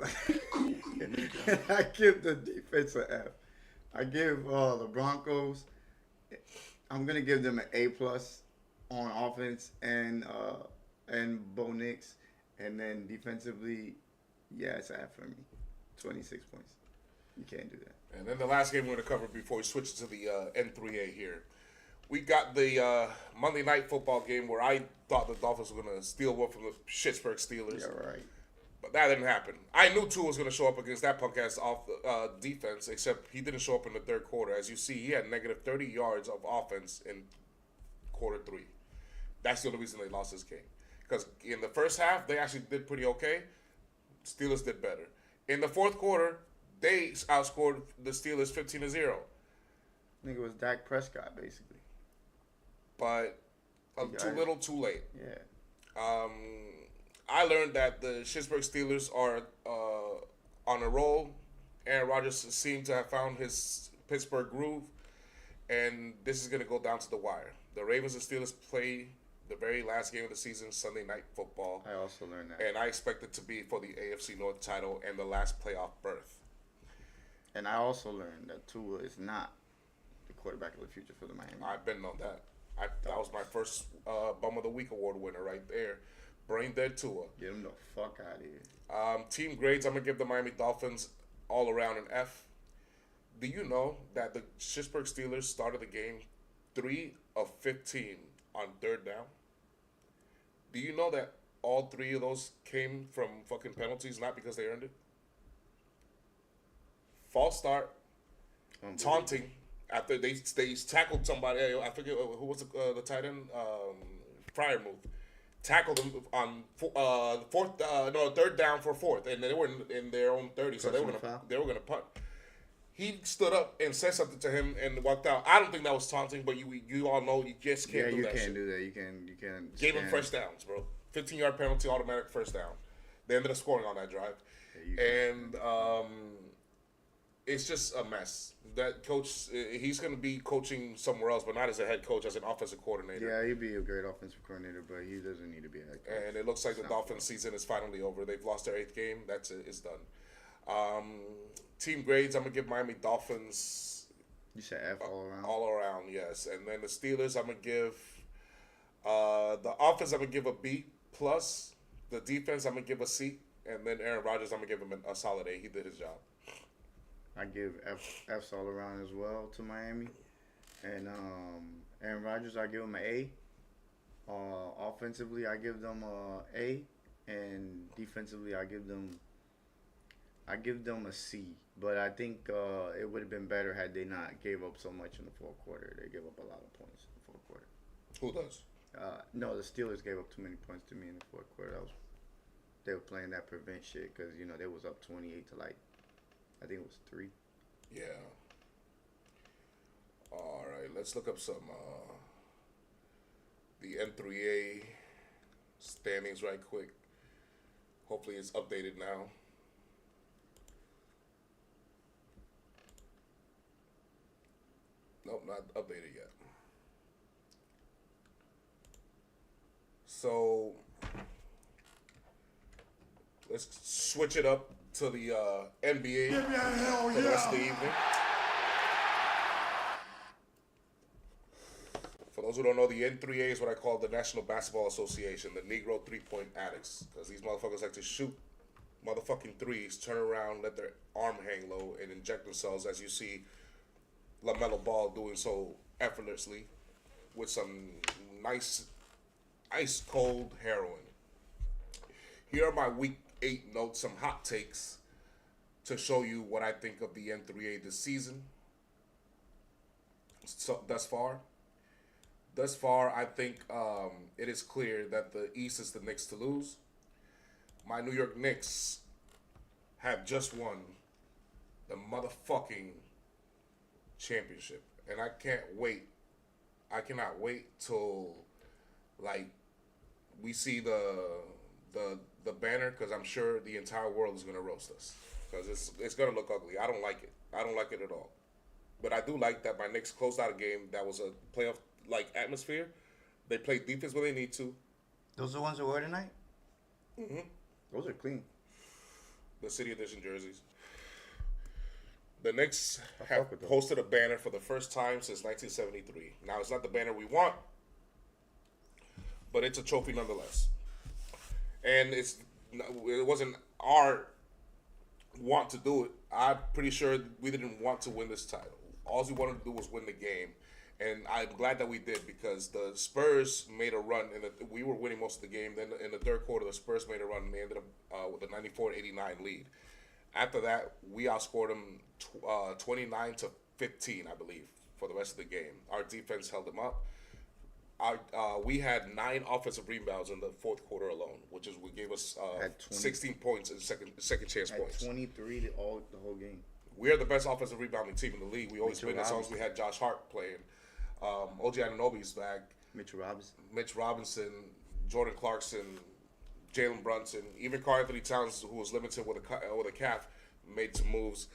the defense an F. I give the Broncos. I'm gonna give them an A+ on offense and Bo Nix, and then defensively, yeah, it's an F for me. 26 points. You can't do that. And then the last game we're going to cover before we switch to the N3A here. We got the Monday Night Football game where I thought the Dolphins were going to steal one from the Pittsburgh Steelers. Yeah, right. But that didn't happen. I knew Tua was going to show up against that punk ass defense, except he didn't show up in the third quarter. As you see, he had negative 30 yards of offense in quarter 3. That's the only reason they lost this game. Because in the first half, they actually did pretty okay. Steelers did better. In the fourth quarter, they outscored the Steelers 15-0. I think it was Dak Prescott, basically. But too little, too late. Yeah. I learned that the Pittsburgh Steelers are on a roll. Aaron Rodgers seemed to have found his Pittsburgh groove, and this is going to go down to the wire. The Ravens and Steelers play the very last game of the season, Sunday Night Football. I also learned that. And I expect it to be for the AFC North title and the last playoff berth. And I also learned that Tua is not the quarterback of the future for the Miami. I've been on that. That was my first Bum of the Week award winner right there. Brain dead Tua. Get him the fuck out of here. Team grades, I'm going to give the Miami Dolphins all around an F. Do you know that the Pittsburgh Steelers started the game 3 of 15 on third down? Do you know that all 3 of those came from fucking penalties, not because they earned it? False start, taunting after they tackled somebody. I forget who was the tight end. Fryermuth tackled him on third down for 4th, and they were in their own 30, so they were gonna punt. He stood up and said something to him and walked out. I don't think that was taunting, but you all know you just can't do that. You can't shit. do that. You can't. Gave him first downs, bro. 15-yard penalty, automatic first down. They ended up scoring on that drive, and it's just a mess. That coach, he's going to be coaching somewhere else, but not as a head coach, as an offensive coordinator. Yeah, he'd be a great offensive coordinator, but he doesn't need to be a head coach. And it looks like the Dolphins season is finally over. They've lost their 8th game. That's it. It's done. Team grades, I'm going to give Miami Dolphins... You said F all around? All around, yes. And then the Steelers, I'm going to give... the offense, I'm going to give a B+. The defense, I'm going to give a C. And then Aaron Rodgers, I'm going to give him a solid A. He did his job. I give F's all around as well to Miami. And Aaron Rodgers, I give him an A. Offensively, I give them a. And defensively, I give them a C. But I think it would have been better had they not gave up so much in the fourth quarter. They gave up a lot of points in the fourth quarter. Who does? No, the Steelers gave up too many points to me in the fourth quarter. They were playing that prevent shit because, they was up 28 to I think it was 3. Yeah. All right, let's look up some the N3A standings right quick. Hopefully it's updated now. Nope, not updated yet. So let's switch it up to the NBA Give me a hell for the rest of the yeah. evening. For those who don't know, the N3A is what I call the National Basketball Association, the Negro 3-point addicts, because these motherfuckers like to shoot motherfucking threes, turn around, let their arm hang low, and inject themselves, as you see LaMelo Ball doing so effortlessly with some nice ice cold heroin. Here are my week 8 notes, some hot takes to show you what I think of the N3A this season. So thus far, I think it is clear that the East is the Knicks to lose. My New York Knicks have just won the motherfucking championship, and I can't wait. I cannot wait till we see the banner, because I'm sure the entire world is gonna roast us, because it's gonna look ugly. I don't like it. I don't like it at all. But I do like that my Knicks closed out a game that was a playoff atmosphere. They played defense where they need to. Those are the ones that were tonight? Mm-hmm. Those are clean. The City Edition jerseys. The Knicks I have fuck with them. posted a banner for the first time since 1973. Now, it's not the banner we want, but it's a trophy nonetheless. And it wasn't our want to do it. I'm pretty sure we didn't want to win this title. All we wanted to do was win the game. And I'm glad that we did, because the Spurs made a run, and we were winning most of the game. Then in the third quarter, the Spurs made a run, and they ended up with a 94-89 lead. After that, we outscored them 29-15, I believe, for the rest of the game. Our defense held them up. We had 9 offensive rebounds in the fourth quarter alone, which is what gave us 16 points in second chance points. 23 the whole game. We are the best offensive rebounding team in the league. We always win as long as we had Josh Hart playing. OG Anunoby's back. Mitch Robinson, Jordan Clarkson, Jalen Brunson, even Karl Anthony Towns, who was limited with a calf, made some moves.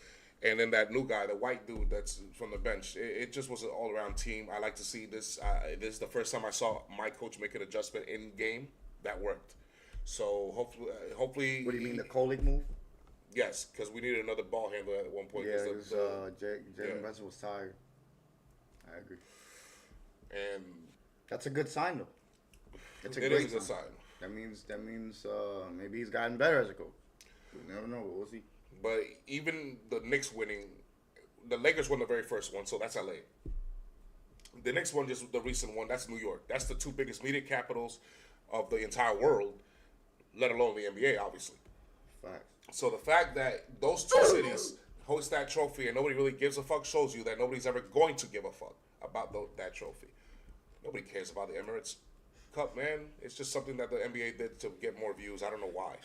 And then that new guy, the white dude that's from the bench, it just was an all-around team. I like to see this. This is the first time I saw my coach make an adjustment in game that worked. So hopefully. What do you mean, the Kolick move? Yes, because we needed another ball handler at one point. Yeah, because Jalen Brunson was tired. I agree. And That's a good sign, though. It's a it great is a good sign. That means maybe he's gotten better as a coach. We never know. We'll see. But even the Knicks winning, the Lakers won the very first one, so that's LA. The next one, just the recent one, that's New York. That's the two biggest media capitals of the entire world, let alone the NBA, obviously. Facts. So the fact that those two cities host that trophy and nobody really gives a fuck shows you that nobody's ever going to give a fuck about that trophy. Nobody cares about the Emirates Cup, man. It's just something that the NBA did to get more views. I don't know why.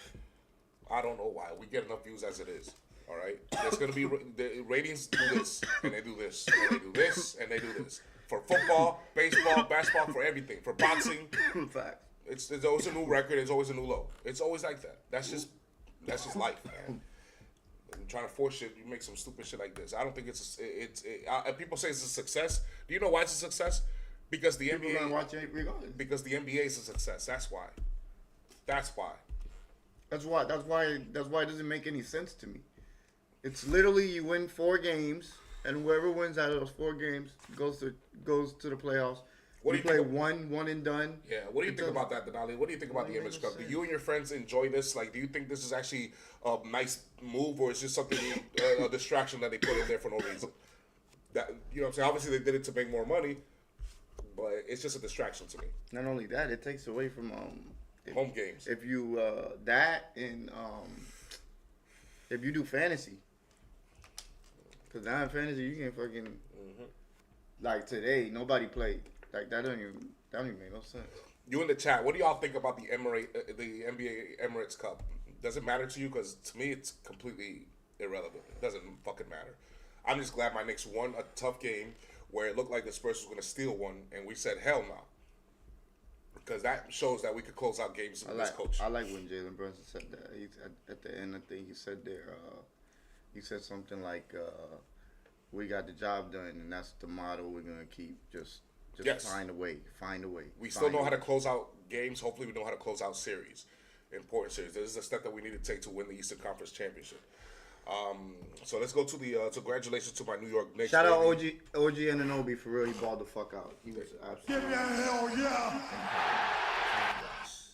We get enough views as it is. All right. There's gonna be the ratings do this and they do this and they do this and they do this for football, baseball, basketball, for everything, for boxing. Facts. There's always a new record. There's always a new low. It's always like that. That's just life, man. I'm trying to force shit. You make some stupid shit like this. I don't think people say it's a success. Do you know why it's a success? Because the People NBA. gonna watch it regardless. Because the NBA is a success. That's why. That's why. That's why it doesn't make any sense to me. It's literally you win 4 games, and whoever wins out of those 4 games goes to the playoffs. What do We you play think? one and done. Yeah. What do you think about that, Denali? What do you think about the What Image do you Cup? Do say? you and your friends enjoy this? Like, do you think this is actually a nice move, or is just something a distraction that they put in there for no reason? That you know what I'm saying? Obviously, they did it to make more money, but it's just a distraction to me. Not only that, it takes away from Home games. If you that and if you do fantasy, because now in fantasy you can fucking like today nobody played like that don't even make no sense. You in the chat, what do y'all think about the NBA Emirates Cup? Does it matter to you? Because to me, it's completely irrelevant. It doesn't fucking matter. I'm just glad my Knicks won a tough game where it looked like the Spurs was going to steal one, and we said hell no. Because that shows that we could close out games with this coach. I like when Jalen Brunson said that. At the end, I think he said there. He said something like, "We got the job done, and that's the motto we're gonna keep. Just Yes. find a way. We still know how to close out games. Hopefully, we know how to close out series, important series. This is a step that we need to take to win the Eastern Conference Championship. So let's go to the congratulations to my New York Knicks. Shout out baby. OG Anunoby for real. He balled the fuck out. He was Give absolutely. me a hell yeah.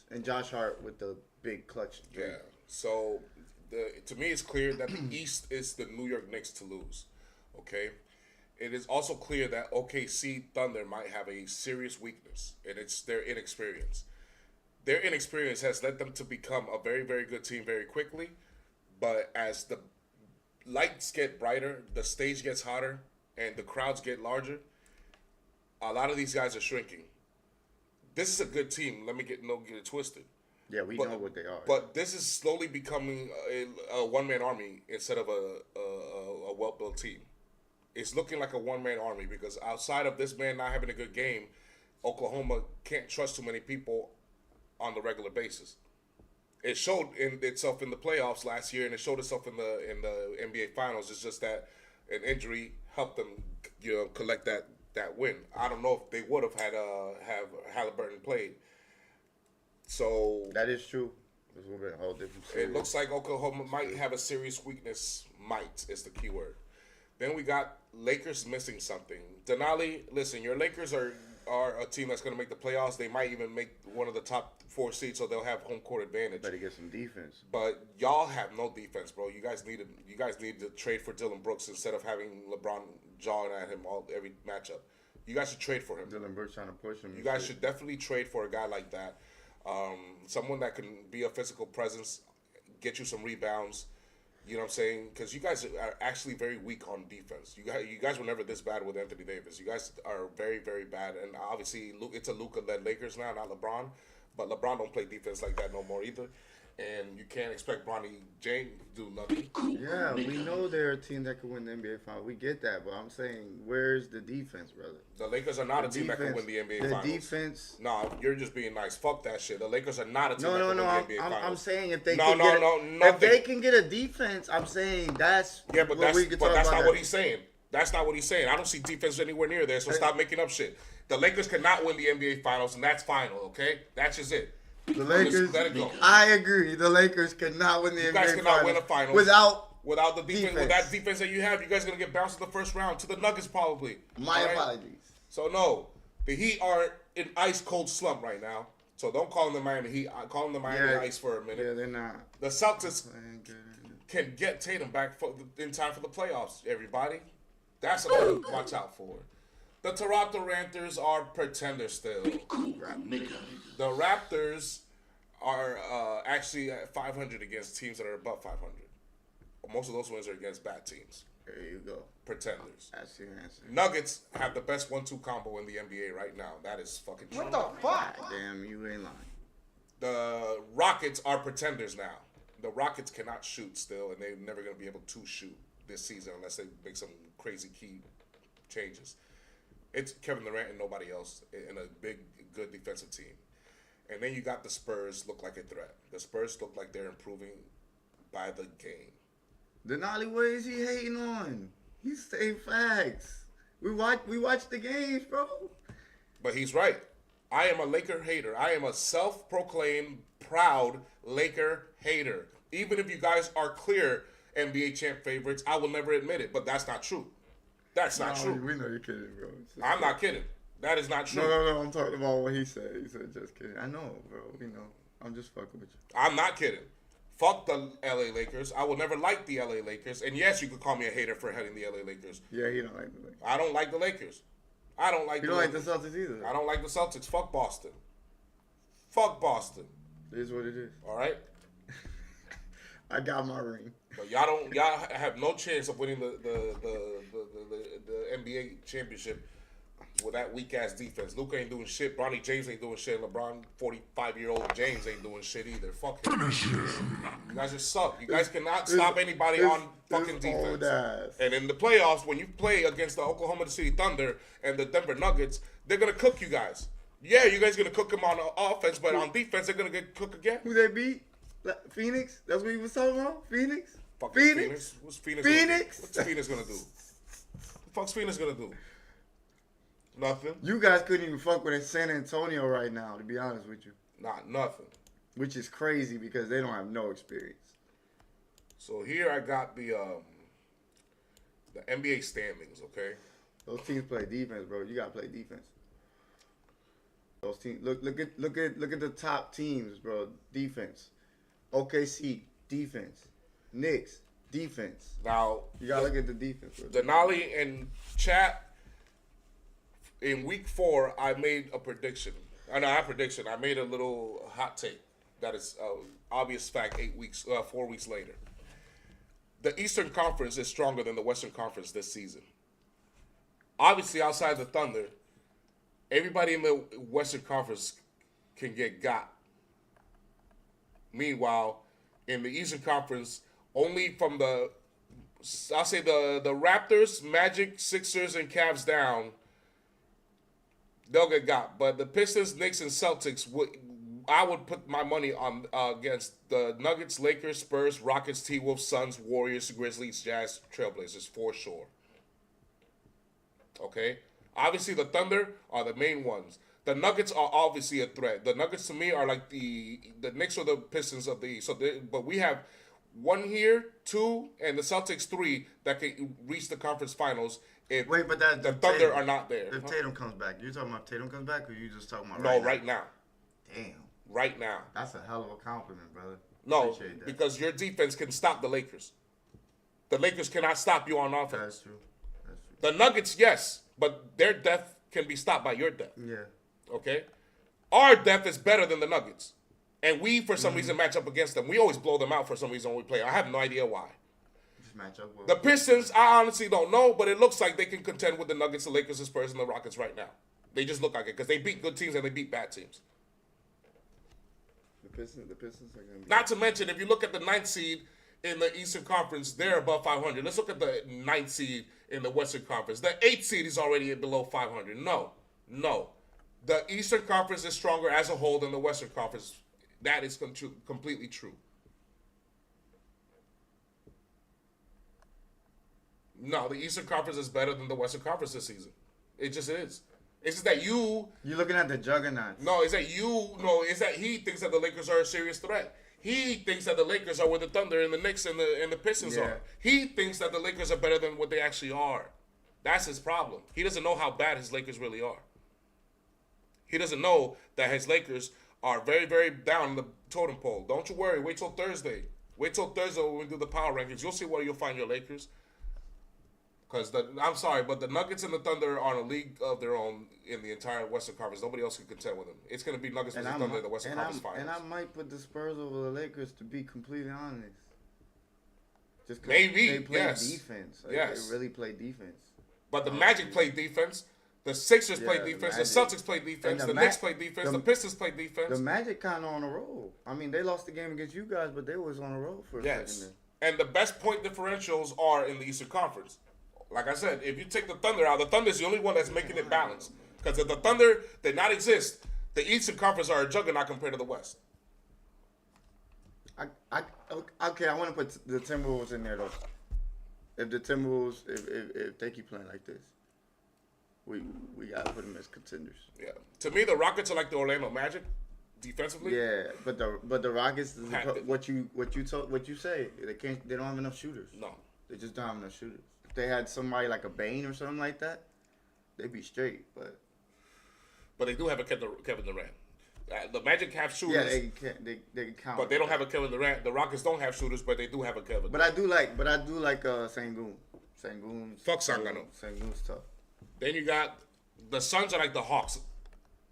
And Josh Hart with the big clutch. Yeah. So, to me, it's clear that the East is the New York Knicks to lose. Okay. It is also clear that OKC Thunder might have a serious weakness, and it's their inexperience. Their inexperience has led them to become a very, very good team very quickly. But as the lights get brighter, the stage gets hotter, and the crowds get larger, a lot of these guys are shrinking. This is a good team. Let me get it twisted. Yeah, we know what they are. But this is slowly becoming a one-man army instead of a well-built team. It's looking like a one-man army because outside of this man not having a good game, Oklahoma can't trust too many people on the regular basis. It showed itself in the playoffs last year, and it showed itself in the NBA Finals. It's just that an injury helped them, collect that win. I don't know if they would have had have Halliburton played. So that is true. This will be a whole different series. it looks like Oklahoma might have a serious weakness. Might is the key word. Then we got Lakers missing something. Denali, listen, your Lakers are a team that's going to make the playoffs. They might even make one of the top 4 seeds, so they'll have home court advantage. Better get some defense. But y'all have no defense, bro. You guys need to trade for Dylan Brooks instead of having LeBron jawing at him every matchup. You guys should trade for him. Dylan Brooks trying to push him. You guys should definitely trade for a guy like that. Someone that can be a physical presence, get you some rebounds. You know what I'm saying? Because you guys are actually very weak on defense. You guys were never this bad with Anthony Davis. You guys are very, very bad. And obviously, it's a Luka-led Lakers now, not LeBron. But LeBron don't play defense like that no more either. and you can't expect Bronny James to do nothing. Yeah, we know they're a team that could win the NBA Finals. We get that, but I'm saying, where's the defense, brother? The Lakers are not a team that can win the NBA Finals. The defense. No, you're just being nice. Fuck that shit. The Lakers are not a team that No, can no, win no. the NBA Finals. I'm saying if they nothing. they can get a defense, I'm saying that's Yeah, but what we could talk that's about not that. what he's saying. That's not what he's saying. I don't see defense anywhere near there, so stop making up shit. The Lakers cannot win the NBA Finals, and that's final, okay? That's just it. The Lakers. Let it go. I agree. The Lakers cannot win the You NBA guys cannot win a Finals finals without the defense. With that defense that you have, you guys are gonna get bounced in the first round to the Nuggets probably. My All right? apologies. So no, the Heat are in ice cold slump right now. So don't call them the Miami Heat. I call them the Miami Ice for a minute. Yeah, they're not. The Celtics can get Tatum back in time for the playoffs. Everybody, that's something to watch out for. The Toronto Raptors are pretenders still. Nigga. The Raptors are actually at 500 against teams that are above 500. Most of those wins are against bad teams. There you go. Pretenders. That's your answer. Nuggets have the best 1-2 combo in the NBA right now. That is fucking true. What the fuck? Damn, you ain't lying. The Rockets are pretenders now. The Rockets cannot shoot still, and they're never going to be able to shoot this season unless they make some crazy key changes. It's Kevin Durant and nobody else in a big, good defensive team. And then you got the Spurs look like a threat. The Spurs look like they're improving by the game. Denali, what is he hating on? He's saying facts. We watch the games, bro. But he's right. I am a Laker hater. I am a self-proclaimed proud Laker hater. Even if you guys are clear NBA champ favorites, I will never admit it. But that's not true. That's not true. We know you're kidding, bro. I'm not kidding. That is not true. No. I'm talking about what he said. He said just kidding. I know, bro. We know. I'm just fucking with you. I'm not kidding. Fuck the LA Lakers. I will never like the LA Lakers. And yes, you could call me a hater for hating the LA Lakers. Yeah, he don't like the Lakers. I don't like the Lakers. I don't like You the don't like Lakers. the Celtics either. I don't like the Celtics. Fuck Boston. Fuck Boston. It is what it is. All right? I got my ring. But y'all have no chance of winning the NBA championship with that weak ass defense. Luka ain't doing shit. Bronny James ain't doing shit. LeBron, 45-year-old James ain't doing shit either. Fuck him. You guys just suck. You guys cannot stop anybody on fucking defense. And in the playoffs, when you play against the Oklahoma City Thunder and the Denver Nuggets, they're gonna cook you guys. Yeah, you guys gonna cook them on offense, but on defense, they're gonna get cooked again. Who they beat? Phoenix? That's what he was talking about? Phoenix? Fucking Phoenix? What's Phoenix? Phoenix? What's Phoenix gonna do? What the fuck's Phoenix gonna do? Nothing. You guys couldn't even fuck with San Antonio right now, to be honest with you. Not nothing. Which is crazy because they don't have no experience. So here I got the NBA standings, okay? Those teams play defense, bro. You gotta play defense. Those teams look at the top teams, bro. Defense. OKC, defense. Knicks, defense. Now You gotta look at the defense, bro. Denali and chat. In week 4, I made a prediction. Not a prediction. I made a little hot take. That is obvious fact. 4 weeks later, the Eastern Conference is stronger than the Western Conference this season. Obviously, outside the Thunder, everybody in the Western Conference can get got. Meanwhile, in the Eastern Conference, only from the Raptors, Magic, Sixers, and Cavs down, they'll get got. But the Pistons, Knicks, and Celtics, I would put my money on against the Nuggets, Lakers, Spurs, Rockets, T-Wolves, Suns, Warriors, Grizzlies, Jazz, Trailblazers, for sure. Okay? Obviously, the Thunder are the main ones. The Nuggets are obviously a threat. The Nuggets, to me, are like the Knicks or the Pistons of the East. But we have 1 here, 2, and the Celtics 3 that can reach the conference finals. Wait, but that the Thunder are not there. If Tatum comes back, you talking about Tatum comes back, or you just talking about No, right now. Damn, Right now. that's a hell of a compliment, brother. No, Appreciate that. because your defense can stop the Lakers. The Lakers cannot stop you on offense. That's true. That's true. The Nuggets, yes, but their depth can be stopped by your depth. Yeah. Okay? Our depth is better than the Nuggets. And we, for some reason, match up against them. We always blow them out for some reason when we play. I have no idea why. Just match up with The Pistons, I honestly don't know, but it looks like they can contend with the Nuggets, the Lakers, the Spurs, and the Rockets right now. They just look like it because they beat good teams and they beat bad teams. The Pistons are gonna be. Not to mention, if you look at the 9th seed in the Eastern Conference, they're above 500. Let's look at the 9th seed in the Western Conference. The 8th seed is already below 500. No. The Eastern Conference is stronger as a whole than the Western Conference. That is completely true. No, the Eastern Conference is better than the Western Conference this season. It just is. It's just that you're looking at the juggernauts. No, it's that he thinks that the Lakers are a serious threat. He thinks that the Lakers are where the Thunder and the Knicks and the Pistons are. He thinks that the Lakers are better than what they actually are. That's his problem. He doesn't know how bad his Lakers really are. He doesn't know that his Lakers are very, very down the totem pole. Don't you worry. Wait till Thursday. Wait till Thursday when we do the power rankings. You'll see where you'll find your Lakers. Because I'm sorry, but the Nuggets and the Thunder are in a league of their own in the entire Western Conference. Nobody else can contend with them. It's going to be Nuggets versus Thunder in the Western Conference Finals. And I might put the Spurs over the Lakers, to be completely honest. Just because Maybe, they play yes. defense. Yes. They really play defense. But the Magic play defense. The Sixers play the defense. Magic. The Celtics play defense. And The Knicks play defense. The Pistons play defense. The Magic kind of on a roll. I mean, they lost the game against you guys, but they was on a roll for a second Yes. there. And the best point differentials are in the Eastern Conference. Like I said, if you take the Thunder out, the Thunder is the only one that's making it balanced. Because if the Thunder did not exist, the Eastern Conference are a juggernaut compared to the West. Okay, I want to put the Timberwolves in there, though. If the Timberwolves, if they keep playing like this, we got to put them as contenders. Yeah. To me, the Rockets are like the Orlando Magic defensively. Yeah, but the Rockets, what you say, they don't have enough shooters. No. They just don't have enough shooters. If they had somebody like a Bane or something like that, they'd be straight. But they do have a Kevin Durant. The Magic have shooters. Yeah, they can count. But they don't have a Kevin Durant. The Rockets don't have shooters, but they do have a Kevin. But I do like Sengun. Sengun's. Fuck Sangano. Sengun's tough. Then you got the Suns are like the Hawks.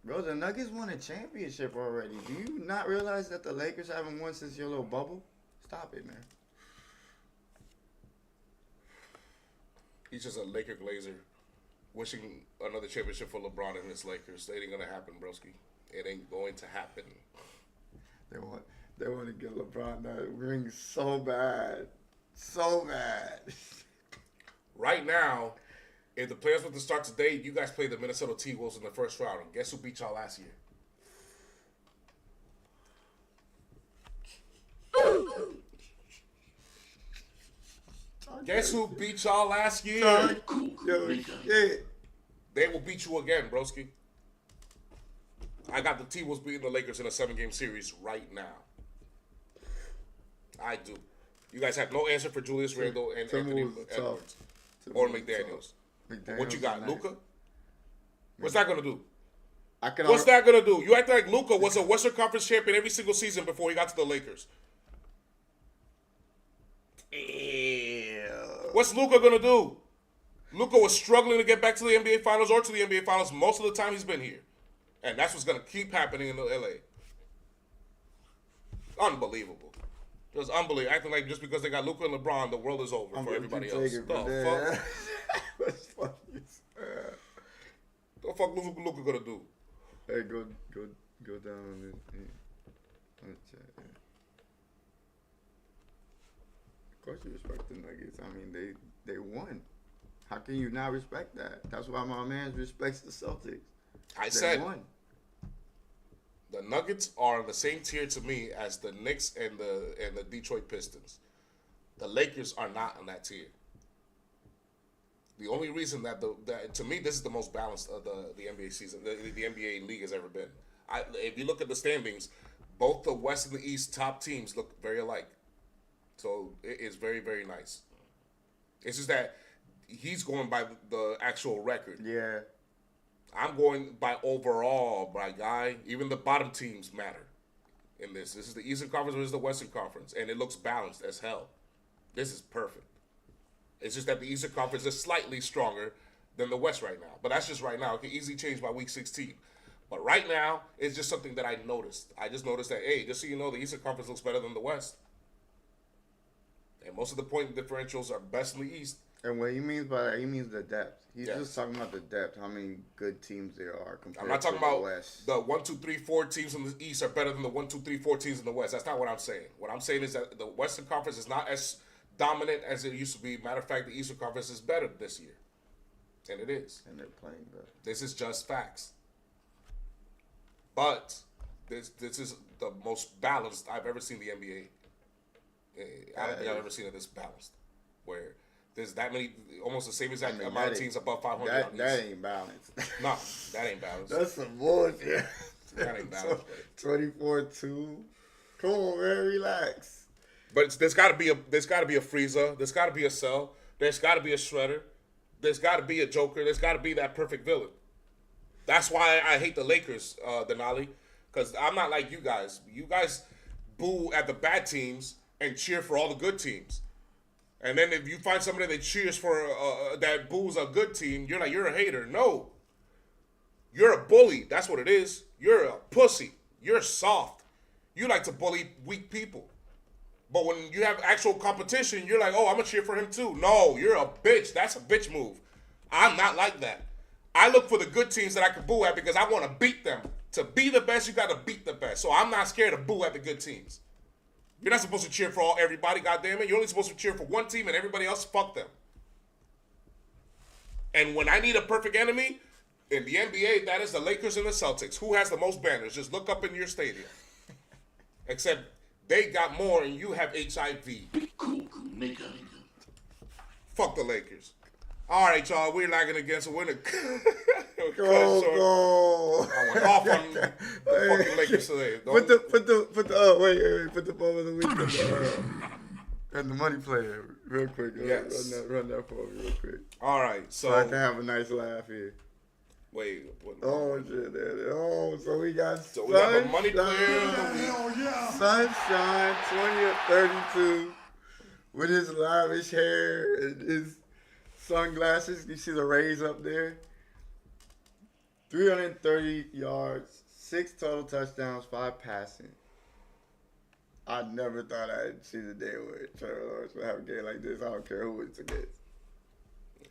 Bro, the Nuggets won a championship already. Do you not realize that the Lakers haven't won since your little bubble? Stop it, man. He's just a Laker glazer, wishing another championship for LeBron and his Lakers. It ain't gonna happen, broski. It ain't going to happen. They want to get LeBron that ring so bad. So bad. Right now, if the players were to start today, you guys play the Minnesota T-Wolves in the first round. And guess who beat y'all last year? Guess who beat y'all last year? Yo, shit. They will beat you again, broski. I got the T-Wolves beating the Lakers in a 7-game series right now. I do. You guys have no answer for Julius Randle and Anthony Edwards or McDaniels. What you got, Luka? What's that gonna do? What's that gonna do? You act like Luka was a Western Conference champion every single season before he got to the Lakers. What's Luka gonna do? Luka was struggling to get back to the NBA Finals or to the NBA Finals most of the time he's been here. And that's what's going to keep happening in LA. Unbelievable. Just unbelievable. Acting like just because they got Luka and LeBron, the world is over for everybody else. The fuck? The fuck Luka going to do? Hey, go down on the chat. Yeah. Of course you respect the Nuggets. I mean, they won. How can you not respect that? That's why my man respects the Celtics. I said won. The Nuggets are on the same tier to me as the Knicks and the Detroit Pistons. The Lakers are not on that tier. The only reason that to me this is the most balanced of the NBA season, the NBA league has ever been. If you look at the standings, both the West and the East top teams look very alike. So it is very, very nice. It's just that he's going by the actual record. Yeah. I'm going by overall, my guy. Even the bottom teams matter in this. This is the Eastern Conference versus the Western Conference, and it looks balanced as hell. This is perfect. It's just that the Eastern Conference is slightly stronger than the West right now. But that's just right now. It can easily change by week 16. But right now, it's just something that I noticed. I just noticed that, hey, just so you know, the Eastern Conference looks better than the West. And most of the point differentials are best in the East And what he means by that, he means the depth. He's Yes. just talking about the depth, how many good teams there are compared I'm not talking to the about West. the 1, 2, 3, 4 teams in the East are better than the 1, 2, 3, 4 teams in the West. That's not what I'm saying. What I'm saying is that the Western Conference is not as dominant as it used to be. Matter of fact, the Eastern Conference is better this year. And it is. And they're playing better. This is just facts. But this is the most balanced I've ever seen the NBA. I don't think I've ever seen it this balanced. Where there's that many, almost the same exact amount of teams above 500. That ain't balanced. No, that ain't balanced. That's some bullshit. That ain't balanced. 24-2. Come on, man, relax. But there's got to be a Frieza. There's got to be a Cell. There's got to be a Shredder. There's got to be a Joker. There's got to be that perfect villain. That's why I hate the Lakers, Denali, because I'm not like you guys. You guys boo at the bad teams and cheer for all the good teams. And then if you find somebody that cheers for that boos a good team, you're like, you're a hater. No. You're a bully. That's what it is. You're a pussy. You're soft. You like to bully weak people. But when you have actual competition, you're like, oh, I'm going to cheer for him too. No, you're a bitch. That's a bitch move. I'm not like that. I look for the good teams that I can boo at because I want to beat them. To be the best, you got to beat the best. So I'm not scared to boo at the good teams. You're not supposed to cheer for everybody, goddammit. You're only supposed to cheer for one team and everybody else, fuck them. And when I need a perfect enemy, in the NBA, that is the Lakers and the Celtics. Who has the most banners? Just look up in your stadium. Except they got more and you have HIV. Be cool, nigga. Fuck the Lakers. All right, y'all. We're not going to get, so we're going to Go. I went off on the fucking Lakers today. Put the ball of the week and the money player real quick. Yes. Run that for me real quick. All right, so So I can have a nice laugh here. wait. What, Oh shit! So we got So we got the money player. Hell yeah. Sunshine 20 of 32 with his lavish hair and his sunglasses. You see the rays up there. 330 yards, 6 total touchdowns, 5 passing. I never thought I'd see the day where Trevor Lawrence would have a game like this. I don't care who it's against.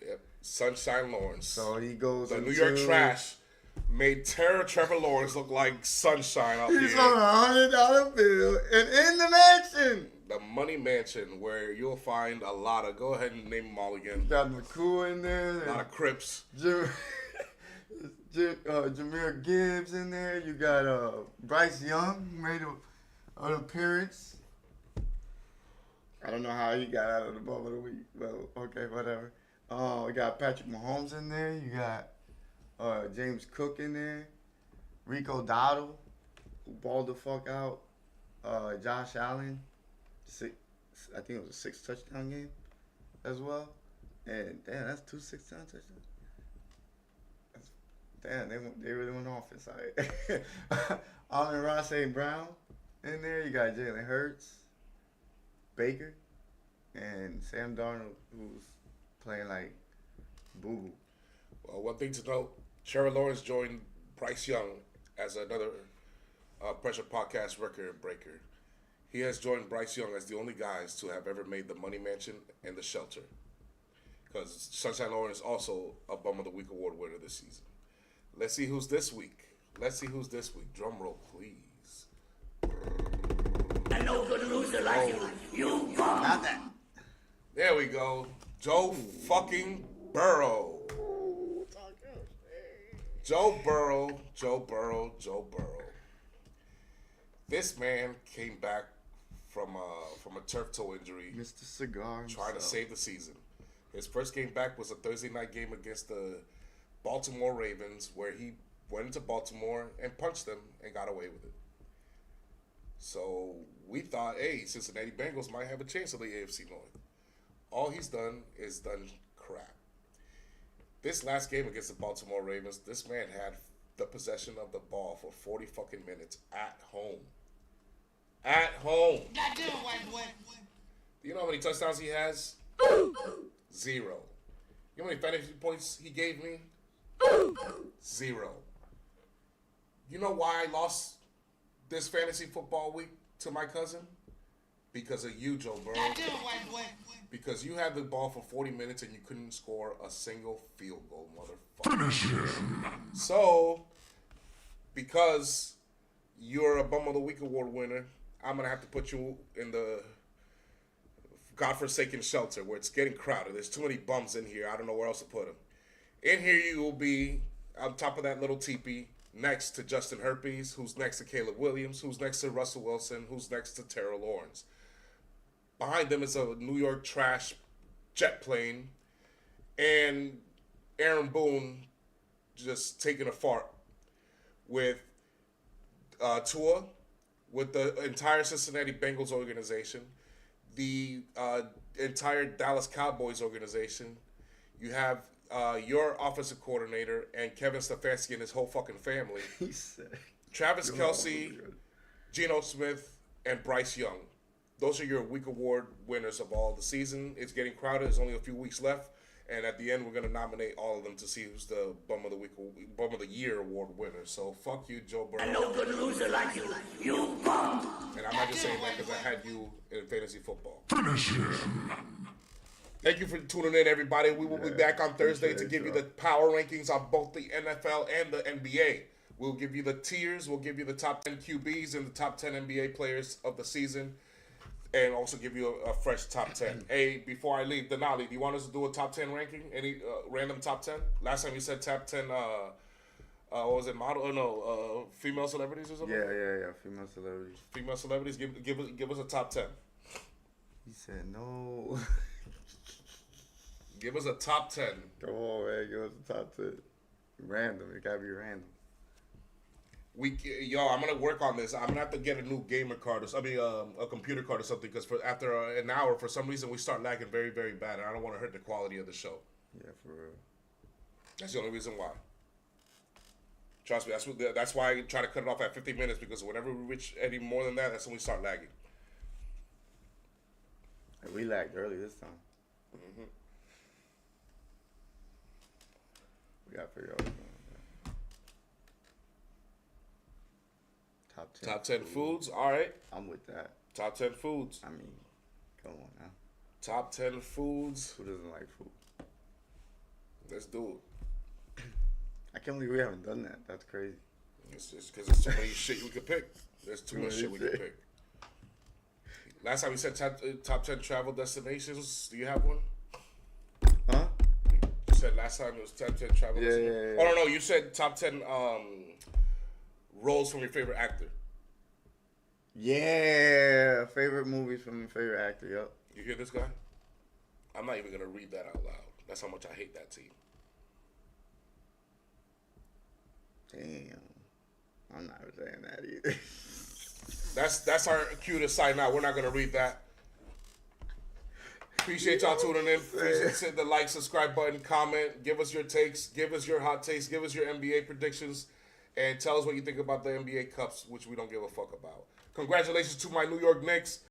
Yep. Sunshine Lawrence. So he goes The into... New York Trash made Trevor Lawrence look like sunshine up He's here. on a $100 bill and in the mansion. The Money Mansion, where you'll find a lot of. Go ahead and name them all again. Got McCool in there. A lot of Crips. Jameer Gibbs in there. You got Bryce Young, who made an appearance. I don't know how he got out of the ball of the week, but okay, whatever. We got Patrick Mahomes in there. You got James Cook in there. Rico Dowdle, who balled the fuck out. Josh Allen, I think it was a 6-touchdown game as well. And damn, that's 2 6-touchdown touchdowns. Damn, they really went off inside. Amon-Ra St. Brown in there. You got Jalen Hurts, Baker, and Sam Darnold, who's playing like boo-boo. Well, one thing to note, Trevor Lawrence joined Bryce Young as another Pressure Podcast record breaker. He has joined Bryce Young as the only guys to have ever made the Money Mansion and the Shelter. Because Sunshine Lawrence is also a Bum of the Week award winner this season. Let's see who's this week. Drum roll, please. I know good loser like you bum. Not that. There we go. Joe fucking Burrow. Joe Burrow. This man came back from a turf toe injury, Mr. Cigar. trying to save the season. His first game back was a Thursday night game against the Baltimore Ravens, where he went into Baltimore and punched them and got away with it. So we thought, hey, Cincinnati Bengals might have a chance at the AFC North. All he's done is done crap. This last game against the Baltimore Ravens, this man had the possession of the ball for 40 fucking minutes at home. At home. Goddamn white boy. Do you know how many touchdowns he has? 0. You know how many fantasy points he gave me? 0. You know why I lost this fantasy football week to my cousin? Because of you, Joe Burrow. Goddamn white boy. Because you had the ball for 40 minutes and you couldn't score a single field goal, motherfucker. Finish him. So, because you're a Bum of the Week award winner, I'm going to have to put you in the godforsaken shelter where it's getting crowded. There's too many bums in here. I don't know where else to put them. In here, you will be on top of that little teepee next to Justin Herpes, who's next to Caleb Williams, who's next to Russell Wilson, who's next to Terrell Lawrence. Behind them is a New York trash jet plane, and Aaron Boone just taking a fart with Tua, with the entire Cincinnati Bengals organization, the entire Dallas Cowboys organization. You have your offensive coordinator and Kevin Stefanski and his whole fucking family. He said, Travis Kelce, Geno Smith, and Bryce Young. Those are your week award winners of all the season. It's getting crowded. There's only a few weeks left. And at the end, we're going to nominate all of them to see who's the Bum of the Week, Bum of the Year award winner. So, fuck you, Joe Burrow. A no good loser like you. You bum. And I'm not just saying that because I had you in fantasy football. Finish him. Thank you for tuning in, everybody. We will be back on Thursday to give you the power rankings on both the NFL and the NBA. We'll give you the tiers. We'll give you the top 10 QBs and the top 10 NBA players of the season. And also give you a fresh top 10. Hey, before I leave, Denali, do you want us to do a top 10 ranking? Any random top 10? Last time you said top 10, what was it, model? No, female celebrities or something? Yeah. Female celebrities. Female celebrities, give us a top 10. He said no. Give us a top 10. Come on, man. Give us a top 10. Random. It gotta be random. I'm gonna work on this. I'm gonna have to get a new gamer card, a computer card or something, because after an hour, for some reason, we start lagging very, very bad, and I don't want to hurt the quality of the show. Yeah, for real. That's the only reason why. Trust me, that's why I try to cut it off at 50 minutes, because whenever we reach any more than that, that's when we start lagging. We lagged early this time. Mm-hmm. We gotta figure out what's going on. Top 10 foods, all right. I'm with that. Top 10 foods. I mean, come on now. Top 10 foods. Who doesn't like food? Let's do it. I can't believe we haven't done that. That's crazy. It's just because there's too many shit we could pick. There's too much shit we could pick. Last time we said top 10 travel destinations. Do you have one? Huh? You said last time it was top 10 travel destinations. Yeah. Oh, no. You said top 10 roles from your favorite actor. Yeah. Favorite movies from your favorite actor, yup. You hear this guy? I'm not even going to read that out loud. That's how much I hate that team. Damn. I'm not saying that either. That's our cue to sign out. We're not going to read that. Appreciate y'all tuning in. Please hit the like, subscribe button, comment, give us your takes, give us your hot takes, give us your NBA predictions, and tell us what you think about the NBA Cups, which we don't give a fuck about. Congratulations to my New York Knicks.